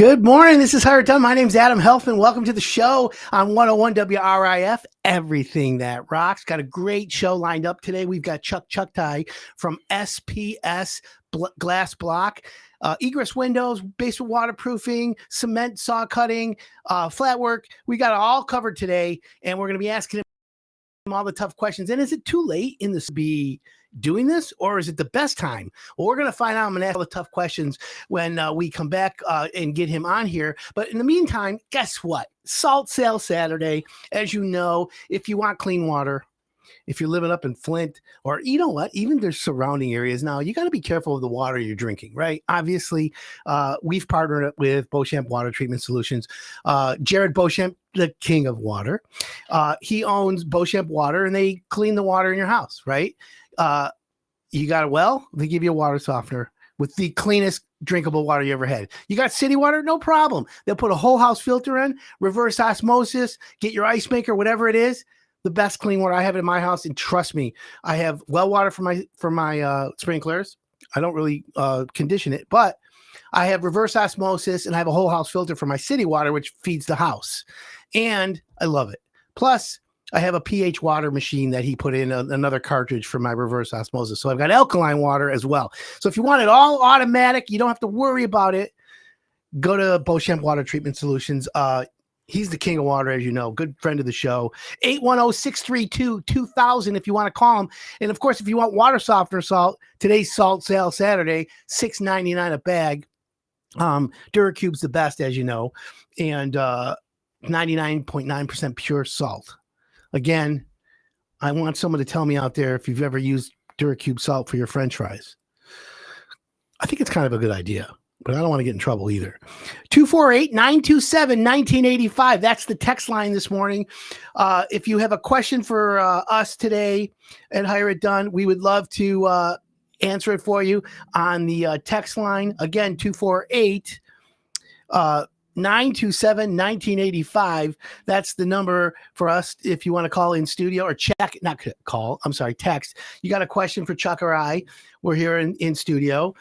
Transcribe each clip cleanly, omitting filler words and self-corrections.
Good morning. This is Hard Done. My name's Adam Helfman. Welcome to the show on 101 WRIF, Everything That Rocks. Got a great show lined up today. We've got Chuck Chughtai from SPS Glass Block Egress windows, basement waterproofing, cement saw cutting, flat work. We got it all covered today, and we're going to be asking him all the tough questions. And is it too late in this to be doing this, or is it the best time? Well, we're going to find out. I'm going to ask all the tough questions when we come back and get him on here. But in the meantime, guess what? Salt sale Saturday. As you know, if you want clean water, if you're living up in Flint, or you know what, even there's surrounding areas now, you got to be careful of the water you're drinking, right? Obviously, we've partnered with Beauchamp Water Treatment Solutions. Jared Beauchamp, the king of water. He owns Beauchamp Water, and they clean the water in your house, right? You got a well, they give you a water softener with the cleanest drinkable water you ever had. You got city water, no problem. They'll put a whole house filter in, reverse osmosis, get your ice maker, whatever it is. The best clean water. I have it in my house, and trust me, I have well water for my sprinklers. I don't really condition it, but I have reverse osmosis, and I have a whole house filter for my city water, which feeds the house, and I love it. Plus, I have a pH water machine that he put in another cartridge for my reverse osmosis. So I've got alkaline water as well. So if you want it all automatic, you don't have to worry about it. Go to Beauchamp Water Treatment Solutions. He's the king of water, as you know. Good friend of the show. 810-632-2000 if you want to call him. And, of course, if you want water softener salt, today's salt sale Saturday, $6.99 a bag. Duracube's the best, as you know, and 99.9% pure salt. Again, I want someone to tell me out there if you've ever used Duracube salt for your French fries. I think it's kind of a good idea, but I don't want to get in trouble either. 248-927-1985. That's the text line this morning. If you have a question for us today at Hire It Done, we would love to answer it for you on the text line. Again, 248 927-1985. That's the number for us if you want to call in studio or check, not call, I'm sorry, text. You got a question for Chuck or I, we're here in studio.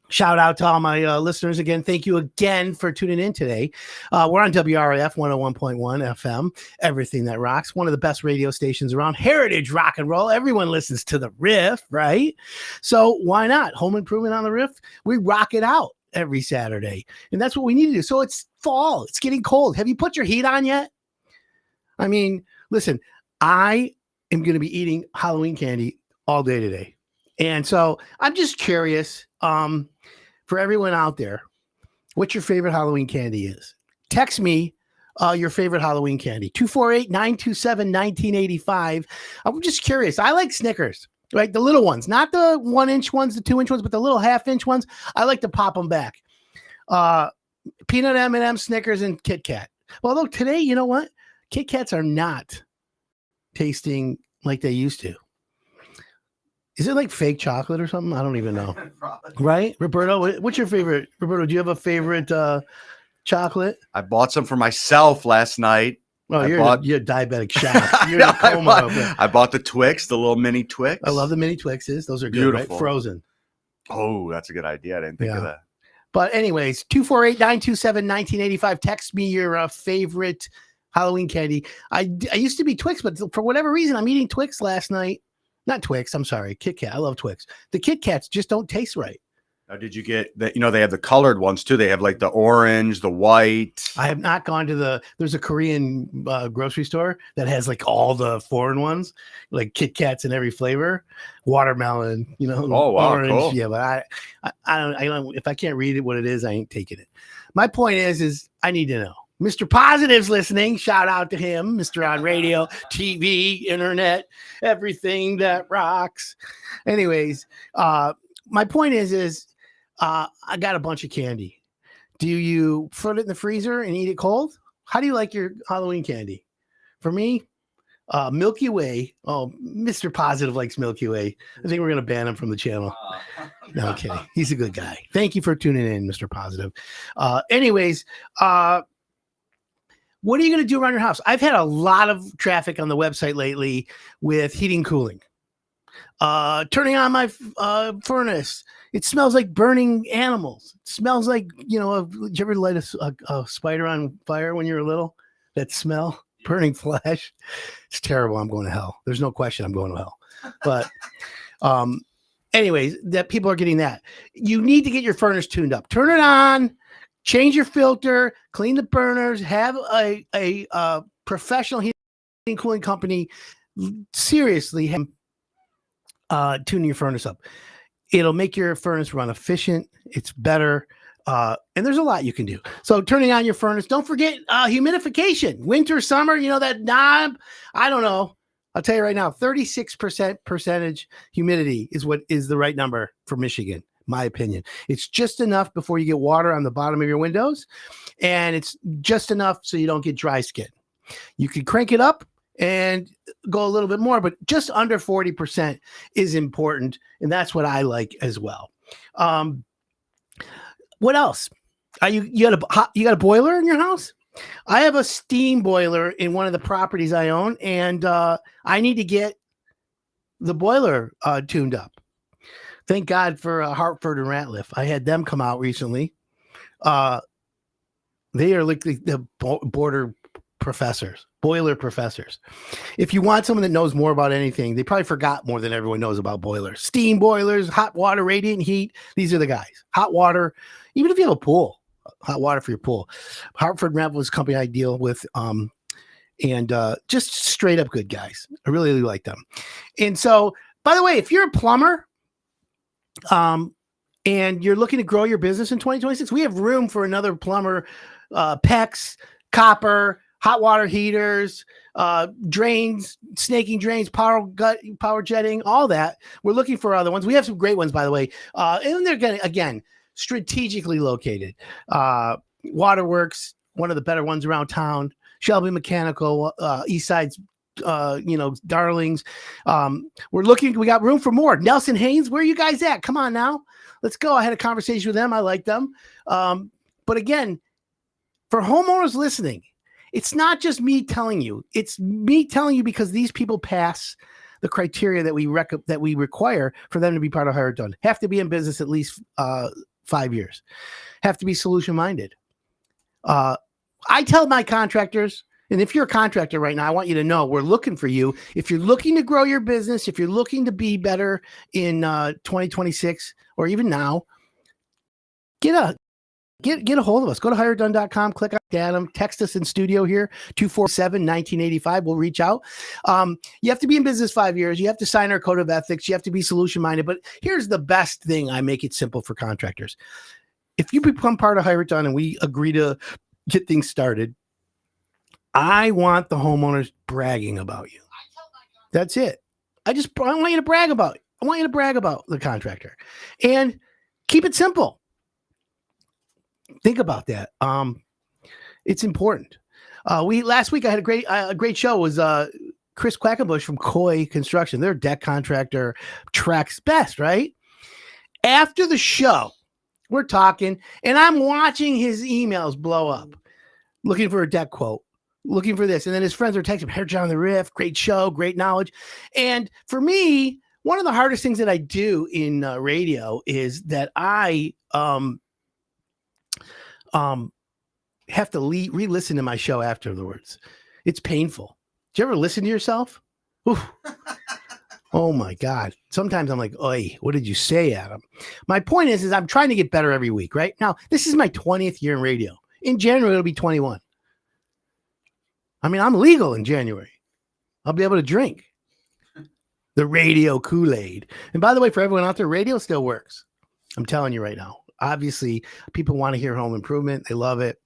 Shout out to all my listeners again. Thank you again for tuning in today. We're on WRIF 101.1 FM, Everything That Rocks, one of the best radio stations around, heritage rock and roll. Everyone listens to the riff, right? So why not? Home improvement on the riff. We rock it out every Saturday, and that's what we need to do. So it's fall, it's getting cold. Have you put your heat on yet? I mean, listen, I am going to be eating Halloween candy all day today, and so I'm just curious for everyone out there, what your favorite Halloween candy is. Text me your favorite Halloween candy, 248-927-1985. I'm just curious. I like Snickers. Right, the little ones, not the 1-inch ones, the 2-inch ones, but the little half-inch ones. I like to pop them back. Peanut M&M, Snickers, and Kit Kat. Although today, you know what? Kit Kats are not tasting like they used to. Is it like fake chocolate or something? I don't even know. Right, Roberto? What's your favorite? Roberto, do you have a favorite chocolate? I bought some for myself last night. Oh, you're diabetic shock. You're in a coma. I bought the Twix, the little mini Twix. I love the mini Twixes. Those are good, Beautiful. Right? Frozen. Oh, that's a good idea. I didn't think of that. But anyways, 248-927-1985. Text me your favorite Halloween candy. I used to be Twix, but for whatever reason, I'm eating Twix last night. Not Twix, I'm sorry, Kit Kat. I love Twix. The Kit Kats just don't taste right. Now, did you get that? You know, they have the colored ones too. They have like the orange, the white. I have not gone to there's a Korean grocery store that has like all the foreign ones, like Kit Kats in every flavor, watermelon, you know, oh, wow, orange. cool. Yeah, but I don't, if I can't read it, what it is, I ain't taking it. My point is I need to know. Mr. Positive's listening. Shout out to him, Mr. On radio, TV, internet, everything that rocks. Anyways, my point is I got a bunch of candy. Do you put it in the freezer and eat it cold? How do you like your Halloween candy? For me, Milky Way. Oh, Mr. Positive likes Milky Way. I think we're going to ban him from the channel. No, I'm kidding. He's a good guy. Thank you for tuning in, Mr. Positive. Anyways, what are you going to do around your house? I've had a lot of traffic on the website lately with heating, cooling. Turning on my furnace It smells like burning animals. It smells like, did you ever light a spider on fire when you were little? That smell, burning flesh. It's terrible. I'm going to hell. There's no question I'm going to hell. But anyways, that people are getting that. You need to get your furnace tuned up. Turn it on, change your filter, clean the burners, have a professional heating and cooling company seriously tuning your furnace up. It'll make your furnace run efficient. It's better. And there's a lot you can do. So turning on your furnace, don't forget humidification. Winter, summer, that knob. I don't know. I'll tell you right now, 36% humidity is the right number for Michigan, my opinion. It's just enough before you get water on the bottom of your windows. And it's just enough so you don't get dry skin. You can crank it up and go a little bit more, but just under 40% is important. And that's what I like as well. What else? You got a boiler in your house? I have a steam boiler in one of the properties I own, and I need to get the boiler tuned up. Thank God for Hartford and Ratliff. I had them come out recently. They are like the boiler professors. If you want someone that knows more about anything, they probably forgot more than everyone knows about boilers. Steam boilers, hot water, radiant heat. These are the guys. Hot water, even if you have a pool, hot water for your pool. Hartford Ratliff is a company I deal with, and just straight up good guys. I really, really like them. And so, by the way, if you're a plumber, and you're looking to grow your business in 2026, we have room for another plumber, PEX, copper, hot water heaters, drains, snaking drains, power jetting, all that. We're looking for other ones. We have some great ones, by the way. And they're getting, again, strategically located. Waterworks, one of the better ones around town. Shelby Mechanical, East Side's, darlings. We got room for more. Nelson Haynes, where are you guys at? Come on now. Let's go. I had a conversation with them. I like them. But again, for homeowners listening, it's not just me telling you. It's me telling you because these people pass the criteria that we require for them to be part of Hire It Done. Have to be in business at least 5 years. Have to be solution minded. I tell my contractors, and if you're a contractor right now, I want you to know we're looking for you. If you're looking to grow your business, if you're looking to be better in 2026 or even now, get a hold of us. Go to hireitdone.com, click on Adam, text us in studio here, 247-1985. We'll reach out. You have to be in business 5 years. You have to sign our code of ethics. You have to be solution minded. But here's the best thing. I make it simple for contractors. If you become part of Hire It Done and we agree to get things started, I want the homeowners bragging about you. That's it. I want you to brag about it. I want you to brag about the contractor and keep it simple. Think about that. It's important. Last week I had a great show. It was Chris Quackenbush from Coy Construction. They're a deck contractor, Tracks Best, right? After the show, we're talking, and I'm watching his emails blow up, looking for a deck quote, looking for this, and then his friends are texting him, "Hair John the Riff, great show, great knowledge." And for me, one of the hardest things that I do in radio is that I have to re-listen to my show afterwards. It's painful. Do you ever listen to yourself? Oh my God. Sometimes I'm like, "Oi, what did you say, Adam?" My point is I'm trying to get better every week, right? Now, this is my 20th year in radio. In January, it'll be 21. I mean, I'm legal in January. I'll be able to drink the radio Kool-Aid. And by the way, for everyone out there, radio still works. I'm telling you right now. Obviously, people want to hear home improvement. They love it.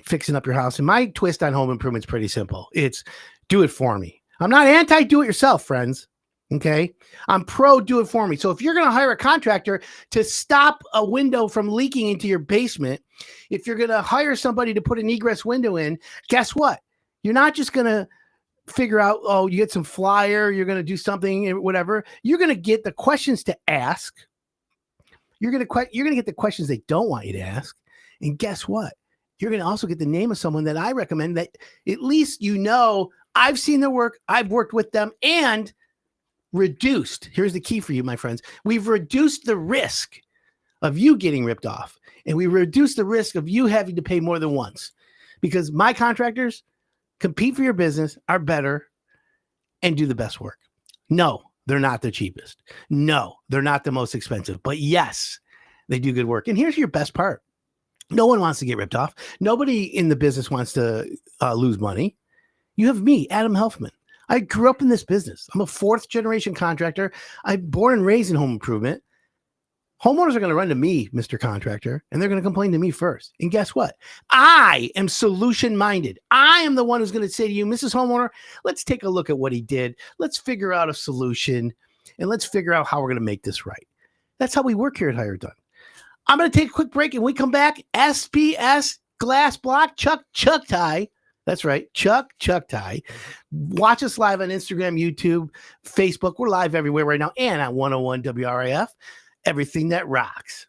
Fixing up your house. And my twist on home improvement is pretty simple. It's do it for me. I'm not anti do it yourself, friends. Okay. I'm pro do it for me. So if you're going to hire a contractor to stop a window from leaking into your basement, if you're going to hire somebody to put an egress window in, guess what? You're not just going to figure out, oh, you get some flyer, you're going to do something, whatever. You're going to get the questions to ask. You're going to get the questions they don't want you to ask. And guess what? You're going to also get the name of someone that I recommend that at least I've seen their work, I've worked with them, and reduced, here's the key for you, my friends. We've reduced the risk of you getting ripped off, and we reduce the risk of you having to pay more than once, because my contractors compete for your business, are better, and do the best work. No, they're not the cheapest. No, they're not the most expensive, but yes, they do good work. And here's your best part. No one wants to get ripped off. Nobody in the business wants to lose money. You have me, Adam Helfman. I grew up in this business. I'm a fourth generation contractor. I'm born and raised in home improvement. Homeowners are going to run to me, Mr. Contractor, and they're going to complain to me first. And guess what? I am solution minded. I am the one who's going to say to you, Mrs. Homeowner, let's take a look at what he did. Let's figure out a solution, and let's figure out how we're going to make this right. That's how we work here at Hire Done. I'm going to take a quick break, and when we come back, SPS Glass Block, Chuck Chughtai. That's right, Chuck Chughtai. Watch us live on Instagram, YouTube, Facebook. We're live everywhere right now, and on 101 WRIF. Everything that rocks.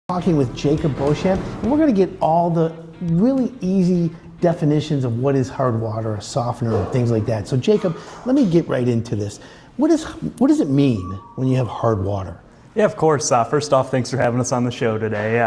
Talking with Jacob Beauchamp, and we're going to get all the really easy definitions of what is hard water, a softener, and things like that. So Jacob, let me get right into this. What does it mean when you have hard water? Yeah, of course. First off, thanks for having us on the show today.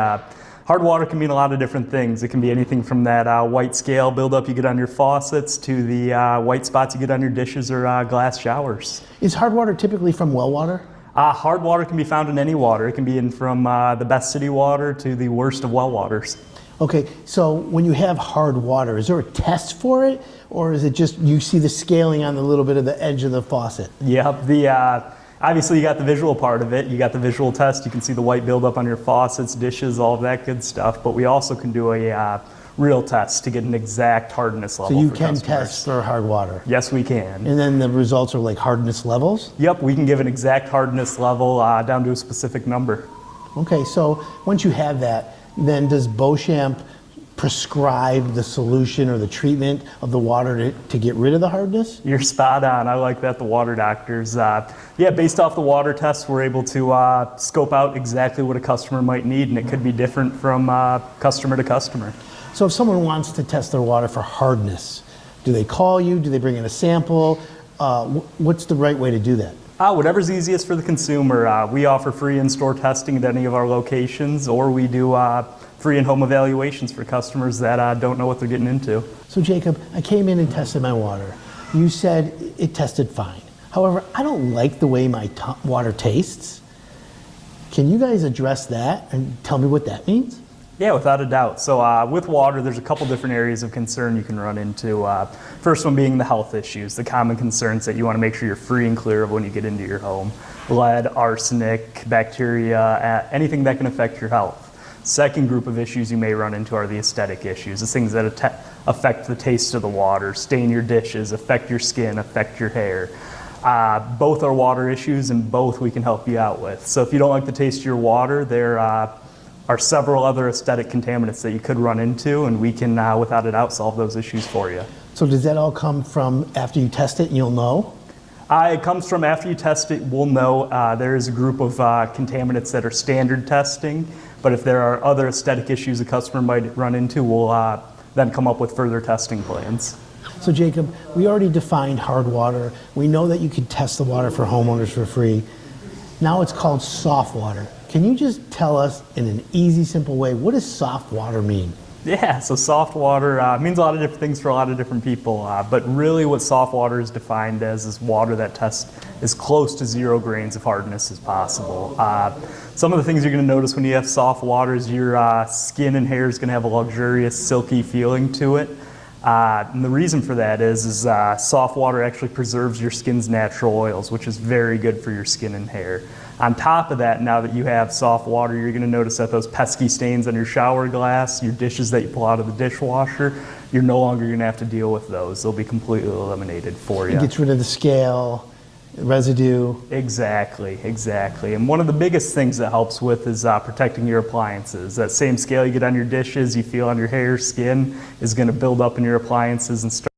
Hard water can mean a lot of different things. It can be anything from that white scale buildup you get on your faucets to the white spots you get on your dishes or glass showers. Is hard water typically from well water? Hard water can be found in any water. It can be in from the best city water to the worst of well waters. Okay, so when you have hard water, is there a test for it, or is it just you see the scaling on the little bit of the edge of the faucet? Yep. Obviously, you got the visual part of it. You got the visual test. You can see the white buildup on your faucets, dishes, all of that good stuff. But we also can do a real test to get an exact hardness level. So you for can customers. test for hard water? Yes, we can. And then the results are like hardness levels? Yep, we can give an exact hardness level down to a specific number. Okay, so once you have that, then does Beauchamp prescribe the solution or the treatment of the water to get rid of the hardness? You're spot on. I like that, the water doctors. Based off the water tests, we're able to scope out exactly what a customer might need, and it could be different from customer to customer. So if someone wants to test their water for hardness, do they call you? Do they bring in a sample? What's the right way to do that? Whatever's easiest for the consumer. We offer free in-store testing at any of our locations, or we do free in-home evaluations for customers that don't know what they're getting into. So Jacob, I came in and tested my water. You said it tested fine. However, I don't like the way my water tastes. Can you guys address that and tell me what that means? Yeah, without a doubt. So with water, there's a couple different areas of concern you can run into. First one being the health issues, the common concerns that you want to make sure you're free and clear of when you get into your home. Lead, arsenic, bacteria, anything that can affect your health. Second group of issues you may run into are the aesthetic issues, the things that affect the taste of the water, stain your dishes, affect your skin, affect your hair. Both are water issues, and both we can help you out with. So if you don't like the taste of your water, there are several other aesthetic contaminants that you could run into, and we can, without a doubt, solve those issues for you. So does that all come from after you test it and you'll know? It comes from after you test it, we'll know. There is a group of contaminants that are standard testing, but if there are other aesthetic issues a customer might run into, we'll then come up with further testing plans. So Jacob, we already defined hard water. We know that you can test the water for homeowners for free. Now it's called soft water. Can you just tell us in an easy, simple way, what does soft water mean? Yeah, so soft water means a lot of different things for a lot of different people, but really what soft water is defined as is water that tests as close to 0 grains of hardness as possible. Some of the things you're going to notice when you have soft water is your skin and hair is going to have a luxurious, silky feeling to it. And the reason for that is soft water actually preserves your skin's natural oils, which is very good for your skin and hair. On top of that, now that you have soft water, you're going to notice that those pesky stains on your shower glass, your dishes that you pull out of the dishwasher, you're no longer going to have to deal with those. They'll be completely eliminated for you. It gets rid of the scale. residue. Exactly. And one of the biggest things that helps with is protecting your appliances. That same scale you get on your dishes, you feel on your hair, skin, is going to build up in your appliances and start.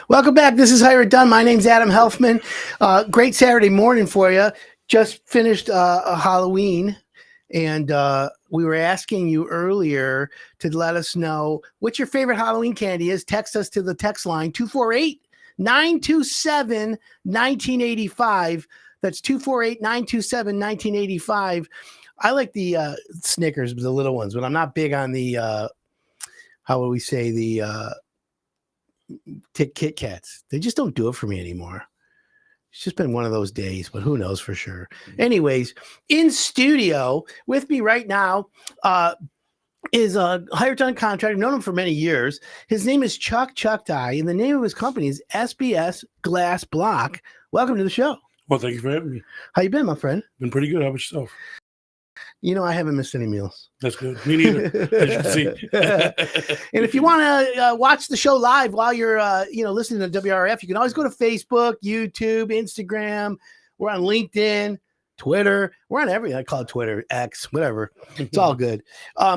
Welcome back. This is Hire It Done. My name's Adam Helfman. Great Saturday morning for you. Just finished a Halloween, and we were asking you earlier to let us know what your favorite Halloween candy is. Text us to the text line 248-927-1985. That's 248-927-1985. I like the Snickers, the little ones, but I'm not big on the, how would we say, the Kit Kats. They just don't do it for me anymore. It's just been one of those days, but who knows for sure. Anyways, in studio with me right now is a hired done contractor. I've known him for many years. His name is Chuck Chughtai, and the name of his company is SPS Glass Block. Welcome to the show. Well, thank you for having me. How you been, my friend? Been pretty good. How about yourself? You know, I haven't missed any meals. That's good. Me neither, as you can see. And if you want to watch the show live while you're, listening to WRF, you can always go to Facebook, YouTube, Instagram. We're on LinkedIn, Twitter. We're on everything. I call it Twitter, X, whatever. It's all good.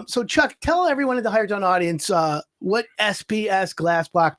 So, Chuck, tell everyone in the Hired Done audience what SPS Glass Block,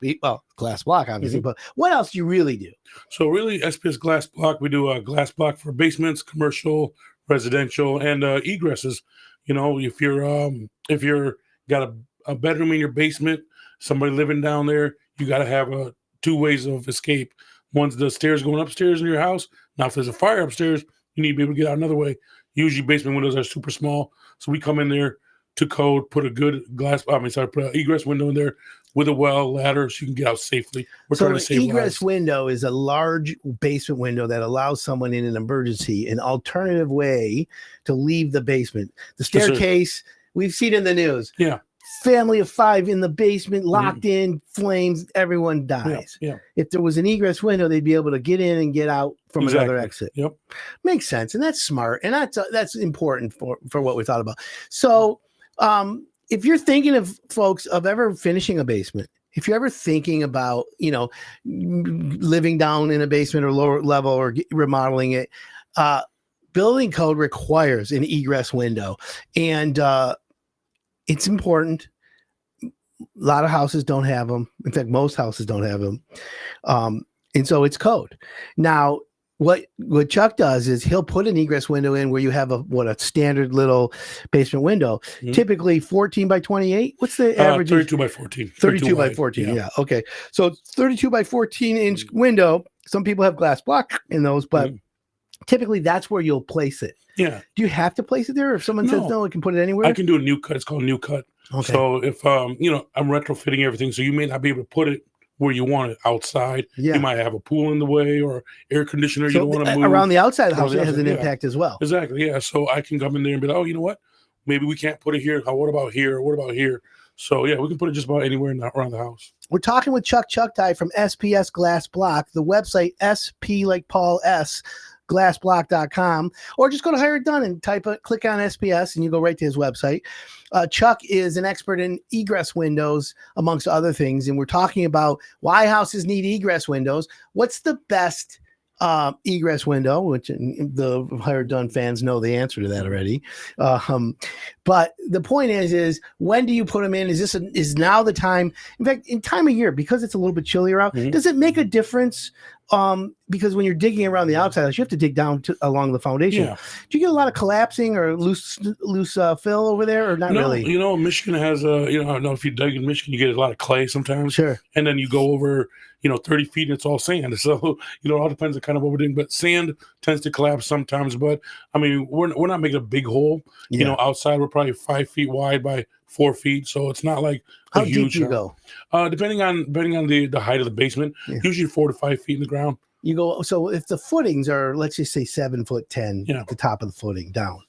Glass Block, obviously, but what else do you really do? So, really, SPS Glass Block, we do a glass block for basements, commercial, residential, and egresses. You know, if you're got a bedroom in your basement, somebody living down there, you got to have two ways of escape. One's the stairs going upstairs in your house. Now, if there's a fire upstairs, you need to be able to get out another way. Usually, basement windows are super small, so we come in there to code, put a good put an egress window in there with a well ladder so you can get out safely. We're trying to save egress lives. window is a large basement window that allows someone in an emergency an alternative way to leave the basement. The staircase, we've seen in the news. Yeah. Family of 5 in the basement, locked in, flames, everyone dies. Yeah. If there was an egress window, they'd be able to get in and get out from another exit. Yep. Makes sense. And that's smart. And that's important for what we thought about. So if you're thinking of folks of ever finishing a basement, if you're ever thinking about, living down in a basement or lower level or remodeling it, building code requires an egress window. And it's important. A lot of houses don't have them. In fact, most houses don't have them. And so it's code. Now, what Chuck does is he'll put an egress window in where you have a standard little basement window, typically 14 by 28. What's the average? 32 by 14. 32 by 14. Yeah. Okay. So 32 by 14 inch window. Some people have glass block in those, but typically that's where you'll place it. Yeah. Do you have to place it there? Or if someone says no, I can put it anywhere? I can do a new cut. It's called a new cut. Okay. So if I'm retrofitting everything, so you may not be able to put it where you want it outside. Yeah. You might have a pool in the way or air conditioner you don't want to move. Around the outside of the house, it has an impact as well. Exactly. Yeah. So I can come in there and be like, oh, you know what? Maybe we can't put it here. What about here? What about here? So yeah, we can put it just about anywhere around the house. We're talking with Chuck Chughtai from SPS Glass Block. The website SP like Paul S spsglassblock.com, or just go to Hire It Done and click on SPS and you go right to his website. Chuck is an expert in egress windows, amongst other things. And we're talking about why houses need egress windows. What's the best egress window, which the Hire It Done fans know the answer to that already. But the point is when do you put them in? Is now the time? In fact, in time of year, because it's a little bit chillier out, does it make a difference? Because when you're digging around the outside, you have to dig down along the foundation. Yeah. Do you get a lot of collapsing or loose fill over there, or not really? Michigan has I don't know if you dug in Michigan, you get a lot of clay sometimes. Sure. And then you go over, 30 feet and it's all sand. So, it all depends on kind of what we're doing. But sand tends to collapse sometimes. But I mean, we're not making a big hole. Outside we're probably 5 feet wide by 4 feet. So it's not like how a huge deep you go? Depending on the height of the basement, usually 4 to 5 feet in the ground. You go, so if the footings are, let's just say 7'10", at the top of the footing down,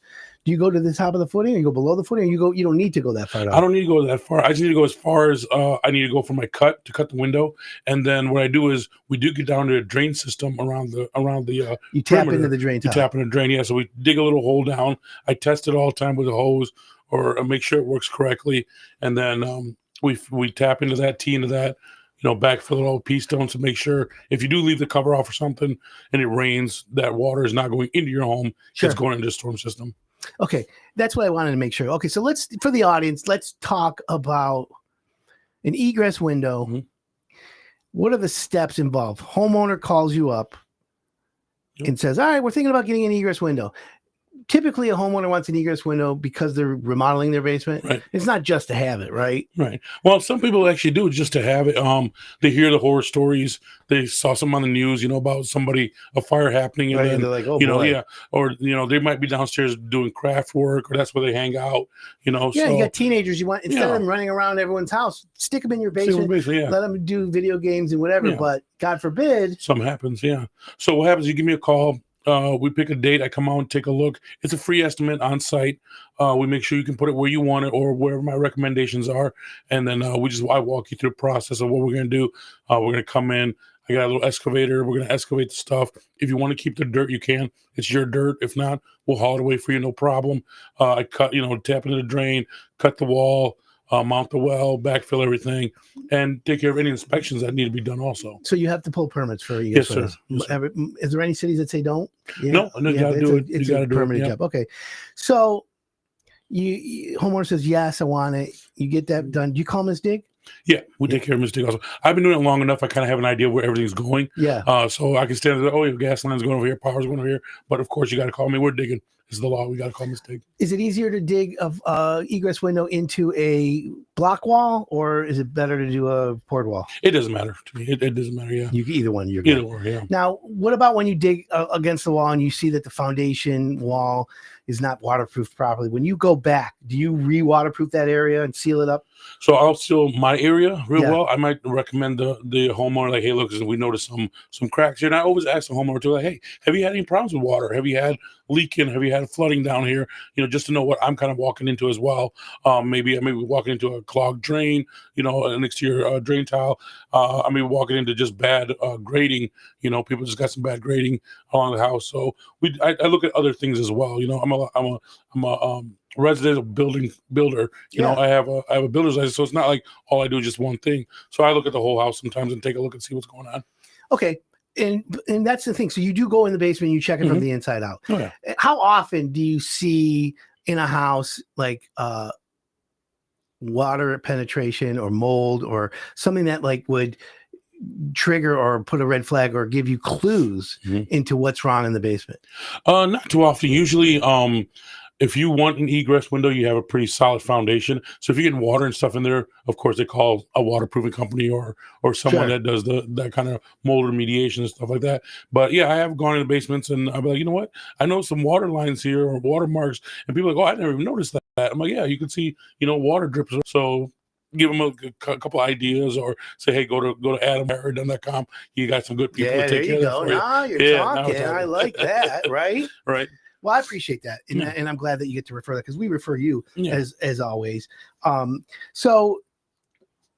do you go to the top of the footing, or you go below the footing, or you don't need to go that far down? I don't need to go that far. I just need to go as far as I need to go for my cut to cut the window. And then what I do is we do get down to a drain system around the you tap into the drain. You tap into the drain, yeah. So we dig a little hole down. I test it all the time with a hose or make sure it works correctly. And then we tap into that, tee into that, backfill it all with pea stones to make sure if you do leave the cover off or something and it rains, that water is not going into your home. Sure. It's going into the storm system. Okay, that's what I wanted to make sure. Okay, so for the audience, let's talk about an egress window. Mm-hmm. What are the steps involved? Homeowner calls you up and says, all right, we're thinking about getting an egress window. Typically, a homeowner wants an egress window because they're remodeling their basement. Right. It's not just to have it, right? Right. Well, some people actually do it just to have it. They hear the horror stories. They saw something on the news, about a fire happening, and then they're like, oh, boy. Yeah, or they might be downstairs doing craft work, or that's where they hang out. Yeah, so, you got teenagers. You want instead of them running around everyone's house, stick them in your basement. Let them do video games and whatever. Yeah. But God forbid, something happens. Yeah. So what happens? You give me a call. We pick a date. I come out and take a look. It's a free estimate on site. We make sure you can put it where you want it or wherever my recommendations are. And then I walk you through the process of what we're going to do. We're going to come in. I got a little excavator. We're going to excavate the stuff. If you want to keep the dirt, you can. It's your dirt. If not, we'll haul it away for you. No problem. I cut, tap into the drain, cut the wall, mount the well, backfill everything, and take care of any inspections that need to be done also. So you have to pull permits for yes, sir. Yes, sir. Is there any cities that say don't? Yeah. No, you got to do it. It's a permanent job. Okay. So you homeowner says, yes, I want it. You get that done. Do you call Ms. Dig? Yeah, we take care of Ms. Dig also. I've been doing it long enough. I kind of have an idea where everything's going. Yeah. So I can stand there. Oh, your gas line's going over here. Power's going over here. But of course, you got to call me. We're digging. Is the law. We got to call Ms. Dig. Is it easier to dig a egress window into a block wall, or is it better to do a poured wall? It doesn't matter to me. It doesn't matter. Yeah. Either one. You're either one. Yeah. Now, what about when you dig against the wall and you see that the foundation wall is not waterproofed properly? When you go back, do you re-waterproof that area and seal it up? So I'll seal my area real well. I might recommend the homeowner, like, hey, look, we noticed some cracks here. And I always ask the homeowner too, like, hey, have you had any problems with water? Have you had leaking? Have you had flooding down here? Just to know what I'm kind of walking into as well. Maybe I may be walking into a clogged drain, next to your drain tile. I may be walking into just bad grading. People just got some bad grading along the house. So I look at other things as well. I'm a residential builder. I have a builder's license, so it's not like all I do is just one thing. So I look at the whole house sometimes and take a look and see what's going on. Okay. And that's the thing. So you do go in the basement and you check it from the inside out. Oh, yeah. How often do you see in a house like water penetration or mold or something that like would trigger or put a red flag or give you clues into what's wrong in the basement? Not too often. Usually, if you want an egress window, you have a pretty solid foundation. So if you get water and stuff in there, of course, they call a waterproofing company or someone that does that kind of mold remediation and stuff like that. But yeah, I have gone in the basements and I'll be like, you know what? I know some water lines here or water marks, and people are like, oh, I never even noticed that. I'm like, yeah, you can see, water drips. So give them a couple ideas, or say, hey, go to AdamHireItDone.com. You got some good people to take care of that. Now you're talking. I like that, right? Right. Well, I appreciate that, and I'm glad that you get to refer that because we refer you as always. So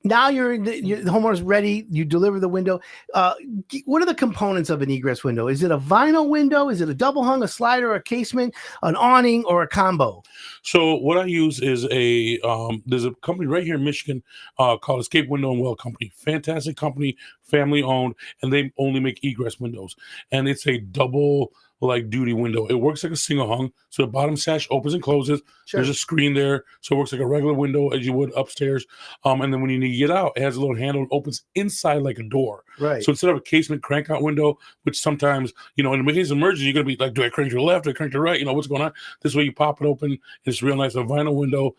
now the homeowner's ready. You deliver the window. What are the components of an egress window? Is it a vinyl window? Is it a double hung, a slider, a casement, an awning, or a combo? So what I use is there's a company right here in Michigan called Escape Window and Well Company. Fantastic company, family owned, and they only make egress windows. And it's a double duty window. It works like a single hung. So the bottom sash opens and closes. Sure. There's a screen there. So it works like a regular window as you would upstairs. And then when you need to get out, it has a little handle that opens inside like a door. Right. So instead of a casement crank out window, which sometimes, in the case of emergency, you're going to be like, do I crank to the left? Do I crank to the right? What's going on? This way you pop it open. It's real nice. A vinyl window.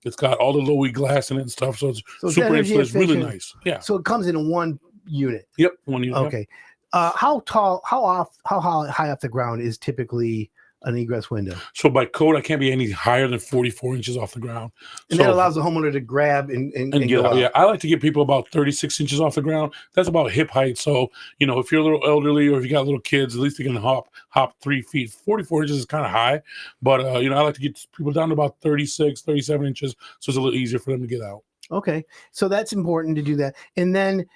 It's got all the low-E glass in it and stuff. So it's super insulated. It's really nice. Yeah. So it comes in one unit. Yep. One unit. Okay. Yep. How high off the ground is typically an egress window? So by code, I can't be any higher than 44 inches off the ground. And that allows the homeowner to grab and get out. Yeah, I like to get people about 36 inches off the ground. That's about hip height. So, if you're a little elderly or if you got little kids, at least they can hop 3 feet. 44 inches is kind of high. But, I like to get people down to about 36, 37 inches. So it's a little easier for them to get out. Okay. So that's important to do that. And then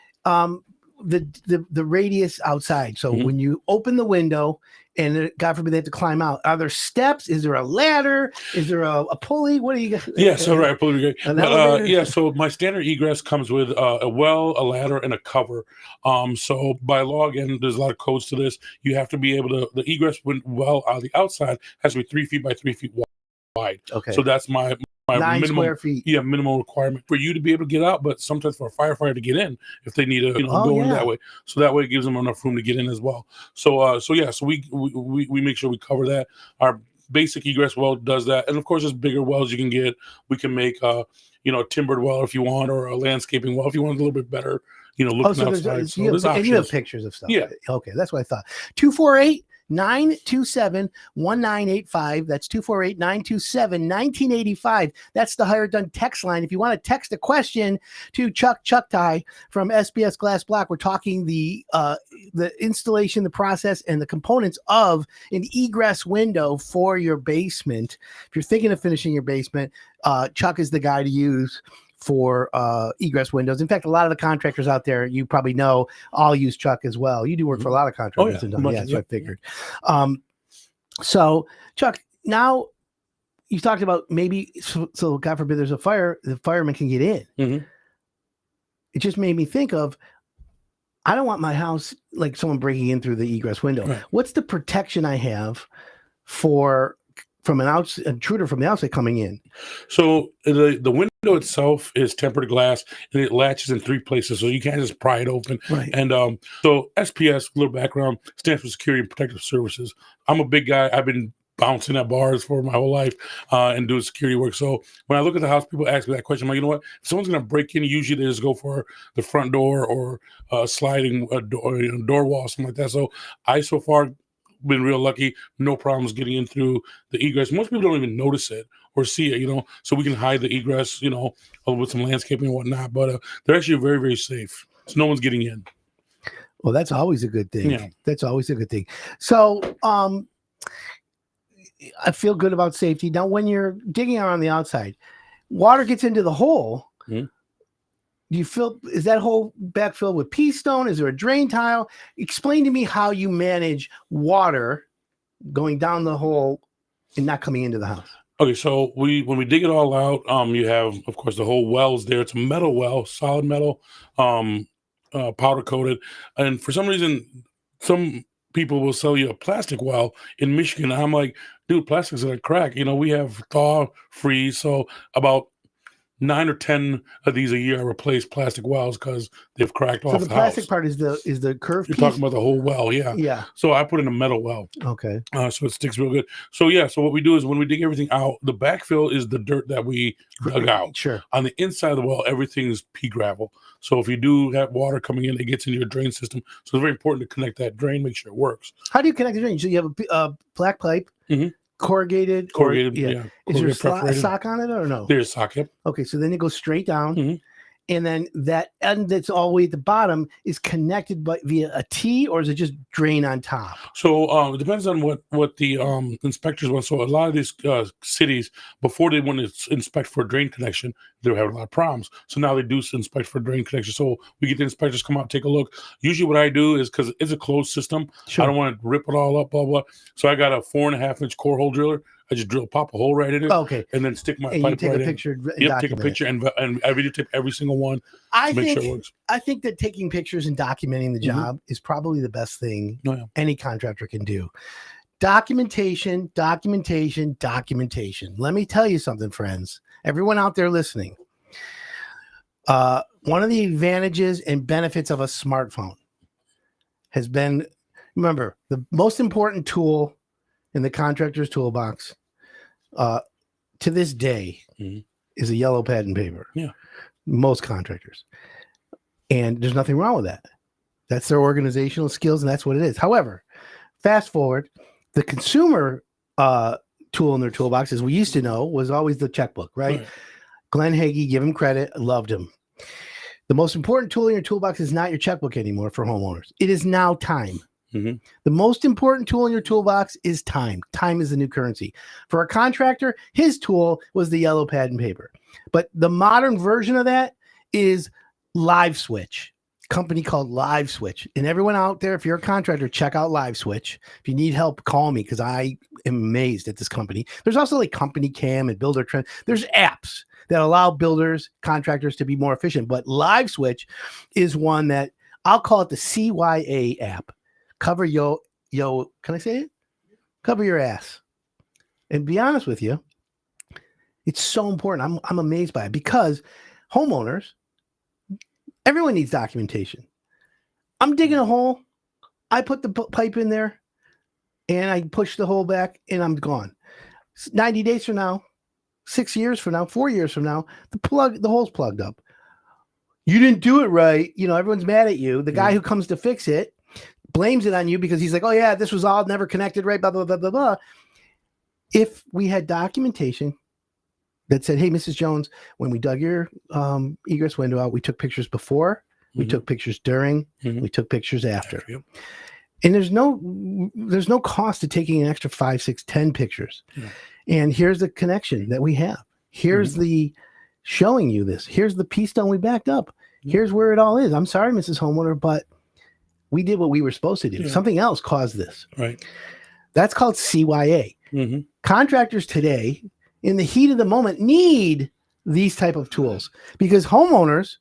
the radius outside. So when you open the window and God forbid they have to climb out, are there steps? Is there a ladder? Is there a pulley? What do you got? Yeah, so right, pulley. So my standard egress comes with a well, a ladder, and a cover. So by law, again, there's a lot of codes to this. You have to be able to, the egress well on the outside has to be 3 feet by 3 feet wide. Okay. So that's my 9 minimum square feet. Yeah, minimum requirement for you to be able to get out, but sometimes for a firefighter to get in if they need to go in that way. So that way it gives them enough room to get in as well. So we make sure we cover that. Our basic egress well does that, and of course, there's bigger wells you can get. We can make a timbered well if you want, or a landscaping well if you want a little bit better. Looking outside. And you have pictures of stuff. Yeah. Okay, that's what I thought. 248-927-1985. That's 248-927-1985. That's the Hire Done text line. If you want to text a question to Chuck Chughtai from SPS Glass Block, we're talking the installation, the process, and the components of an egress window for your basement. If you're thinking of finishing your basement, Chuck is the guy to use for egress windows. In fact, a lot of the contractors out there, you probably know, all use Chuck as well. You do work for a lot of contractors. That's what I figured. So, Chuck, now you talked about maybe, so God forbid there's a fire, the fireman can get in. Mm-hmm. It just made me think of, I don't want my house like someone breaking in through the egress window. Right. What's the protection I have from an intruder from the outside coming in? So the window itself is tempered glass, and it latches in 3 places, so you can't just pry it open. Right. And so SPS, a little background, stands for Security and Protective Services. I'm a big guy. I've been bouncing at bars for my whole life and doing security work. So when I look at the house, people ask me that question. I'm like, you know what? If someone's going to break in, usually they just go for the front door or sliding door wall, something like that. So I so far been real lucky, no problems getting in through the egress. Most people don't even notice it or see it, so we can hide the egress, with some landscaping and whatnot, but they're actually very, very safe. So no one's getting in. Well, that's always a good thing. Yeah. That's always a good thing. So I feel good about safety. Now, when you're digging around the outside, water gets into the hole. Mm-hmm. Do you feel, is that hole backfilled with pea stone? Is there a drain tile? Explain to me how you manage water going down the hole and not coming into the house. Okay, so when we dig it all out, you have, of course, the whole well's there. It's a metal well, solid metal, powder coated. And for some reason, some people will sell you a plastic well in Michigan. And I'm like, dude, plastic's gonna crack. We have thaw, freeze. So about 9 or 10 of these a year I replace plastic wells because they've cracked off the house. So the plastic part is the curved You're piece? talking about the whole well, yeah. Yeah. So I put in a metal well. Okay. So it sticks real good. So so what we do is when we dig everything out, the backfill is the dirt that we dug out. Sure. On the inside of the well, everything is pea gravel. So if you do have water coming in, it gets into your drain system. So it's very important to connect that drain, make sure it works. How do you connect the drain? So you have a black pipe. Mm-hmm. Corrugated, yeah. Is there a sock on it or no? There's a sock, yep. Okay, so then it goes straight down, and then that end that's all the way at the bottom is connected via a T, or is it just drain on top? So it depends on what the inspectors want. So a lot of these cities, before they want to inspect for a drain connection, they were having a lot of problems. So now they do inspect for drain connection. So we get the inspectors come out, take a look. Usually what I do is, because it's a closed system, I don't want to rip it all up, blah, blah. So I got a 4.5-inch core hole driller. I just pop a hole right in it, and then stick my pipe take right a picture. in. Yep, take a picture and I videotape every single one. Make sure it works. I think that taking pictures and documenting the job is probably the best thing any contractor can do. Documentation. Let me tell you something, friends. Everyone out there listening. One of the advantages and benefits of a smartphone has been, remember, the most important tool in the contractor's toolbox to this day is a yellow pad and paper. Yeah. Most contractors. And there's nothing wrong with that. That's their organizational skills, and that's what it is. However, fast forward, the consumer tool in their toolbox, as we used to know, was always the checkbook, right? Glenn Hagee, give him credit. I loved him. The most important tool in your toolbox is not your checkbook anymore for homeowners. It is now time. The most important tool in your toolbox is time. Time is the new currency. For a contractor, his tool was the yellow pad and paper. But the modern version of that is Live Switch, a company called Live Switch. And everyone out there, if you're a contractor, check out Live Switch. If you need help, call me, because I am amazed at this company. There's also like Company Cam and Builder Trend. There's apps that allow builders, contractors to be more efficient. But Live Switch is one that I'll call it the CYA app. Cover yo, can I say it? Cover your ass. And be honest with you, it's so important. I'm amazed by it, because homeowners, everyone needs documentation. I'm digging a hole. I put the pipe in there and I push the hole back and I'm gone. 90 days from now, 6 years from now, 4 years from now, the hole's plugged up. You didn't do it right. You know, everyone's mad at you. The guy who comes to fix it blames it on you because he's like, oh yeah, this was all never connected right, blah, blah, blah, blah, blah. If we had documentation that said, hey, Mrs. Jones, when we dug your egress window out, we took pictures before, we took pictures during, we took pictures after. And there's no cost to taking an extra 5, 6, 10 pictures. And here's the connection that we have. Here's the showing you this. Here's the piece stone we backed up. Here's where it all is. I'm sorry, Mrs. Homeowner, but we did what we were supposed to do. Something else caused this. That's called CYA. Contractors today, in the heat of the moment, need these type of tools, because homeowners,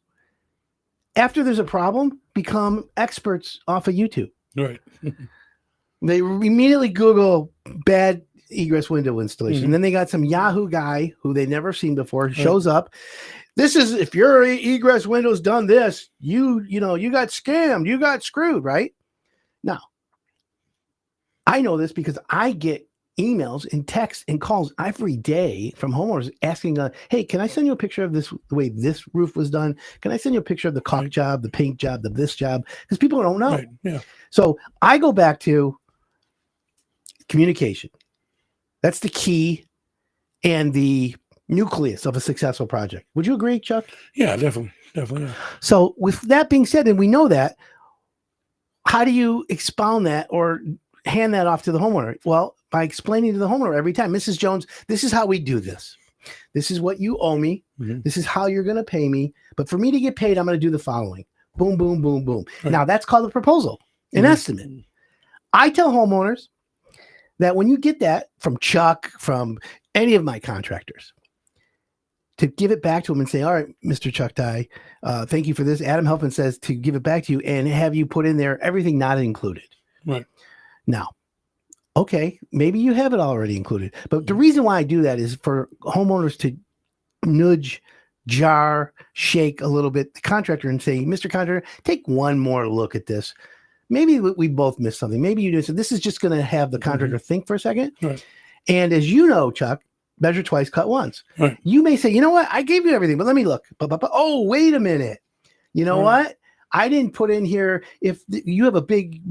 after there's a problem, become experts off of YouTube. They immediately Google bad egress window installation. And then they got some Yahoo guy who they never seen before shows up. This is, if your egress window's done this, you got scammed, you got screwed, right? Now, I know this because I get emails and texts and calls every day from homeowners asking, hey, can I send you a picture of this, the way this roof was done? Can I send you a picture of the caulk job, the paint job, this job? Because people don't know. So I go back to communication. That's the key and the nucleus of a successful project. Would you agree, Chuck? Yeah, definitely. Yeah. So with that being said, and we know that, how do you expound that or hand that off to the homeowner? Well, by explaining to the homeowner every time, Mrs. Jones, this is how we do this. This is what you owe me. This is how you're going to pay me. But for me to get paid, I'm going to do the following. Boom, boom, boom, boom. Now that's called a proposal, an estimate. I tell homeowners that when you get that from Chuck, from any of my contractors, to give it back to them and say, all right, Mr. Chughtai, thank you for this. Adam Helfman says to give it back to you and have you put in there everything not included. Now, okay, maybe you have it already included. But the reason why I do that is for homeowners to nudge, jar, shake a little bit the contractor and say, Mr. Contractor, take one more look at this. Maybe we both missed something. Maybe you do. So this is just going to have the contractor think for a second. And as you know, Chuck, measure twice, cut once. You may say, you know what? I gave you everything, but let me look. Oh, wait a minute. You know what? I didn't put in here, if you have a big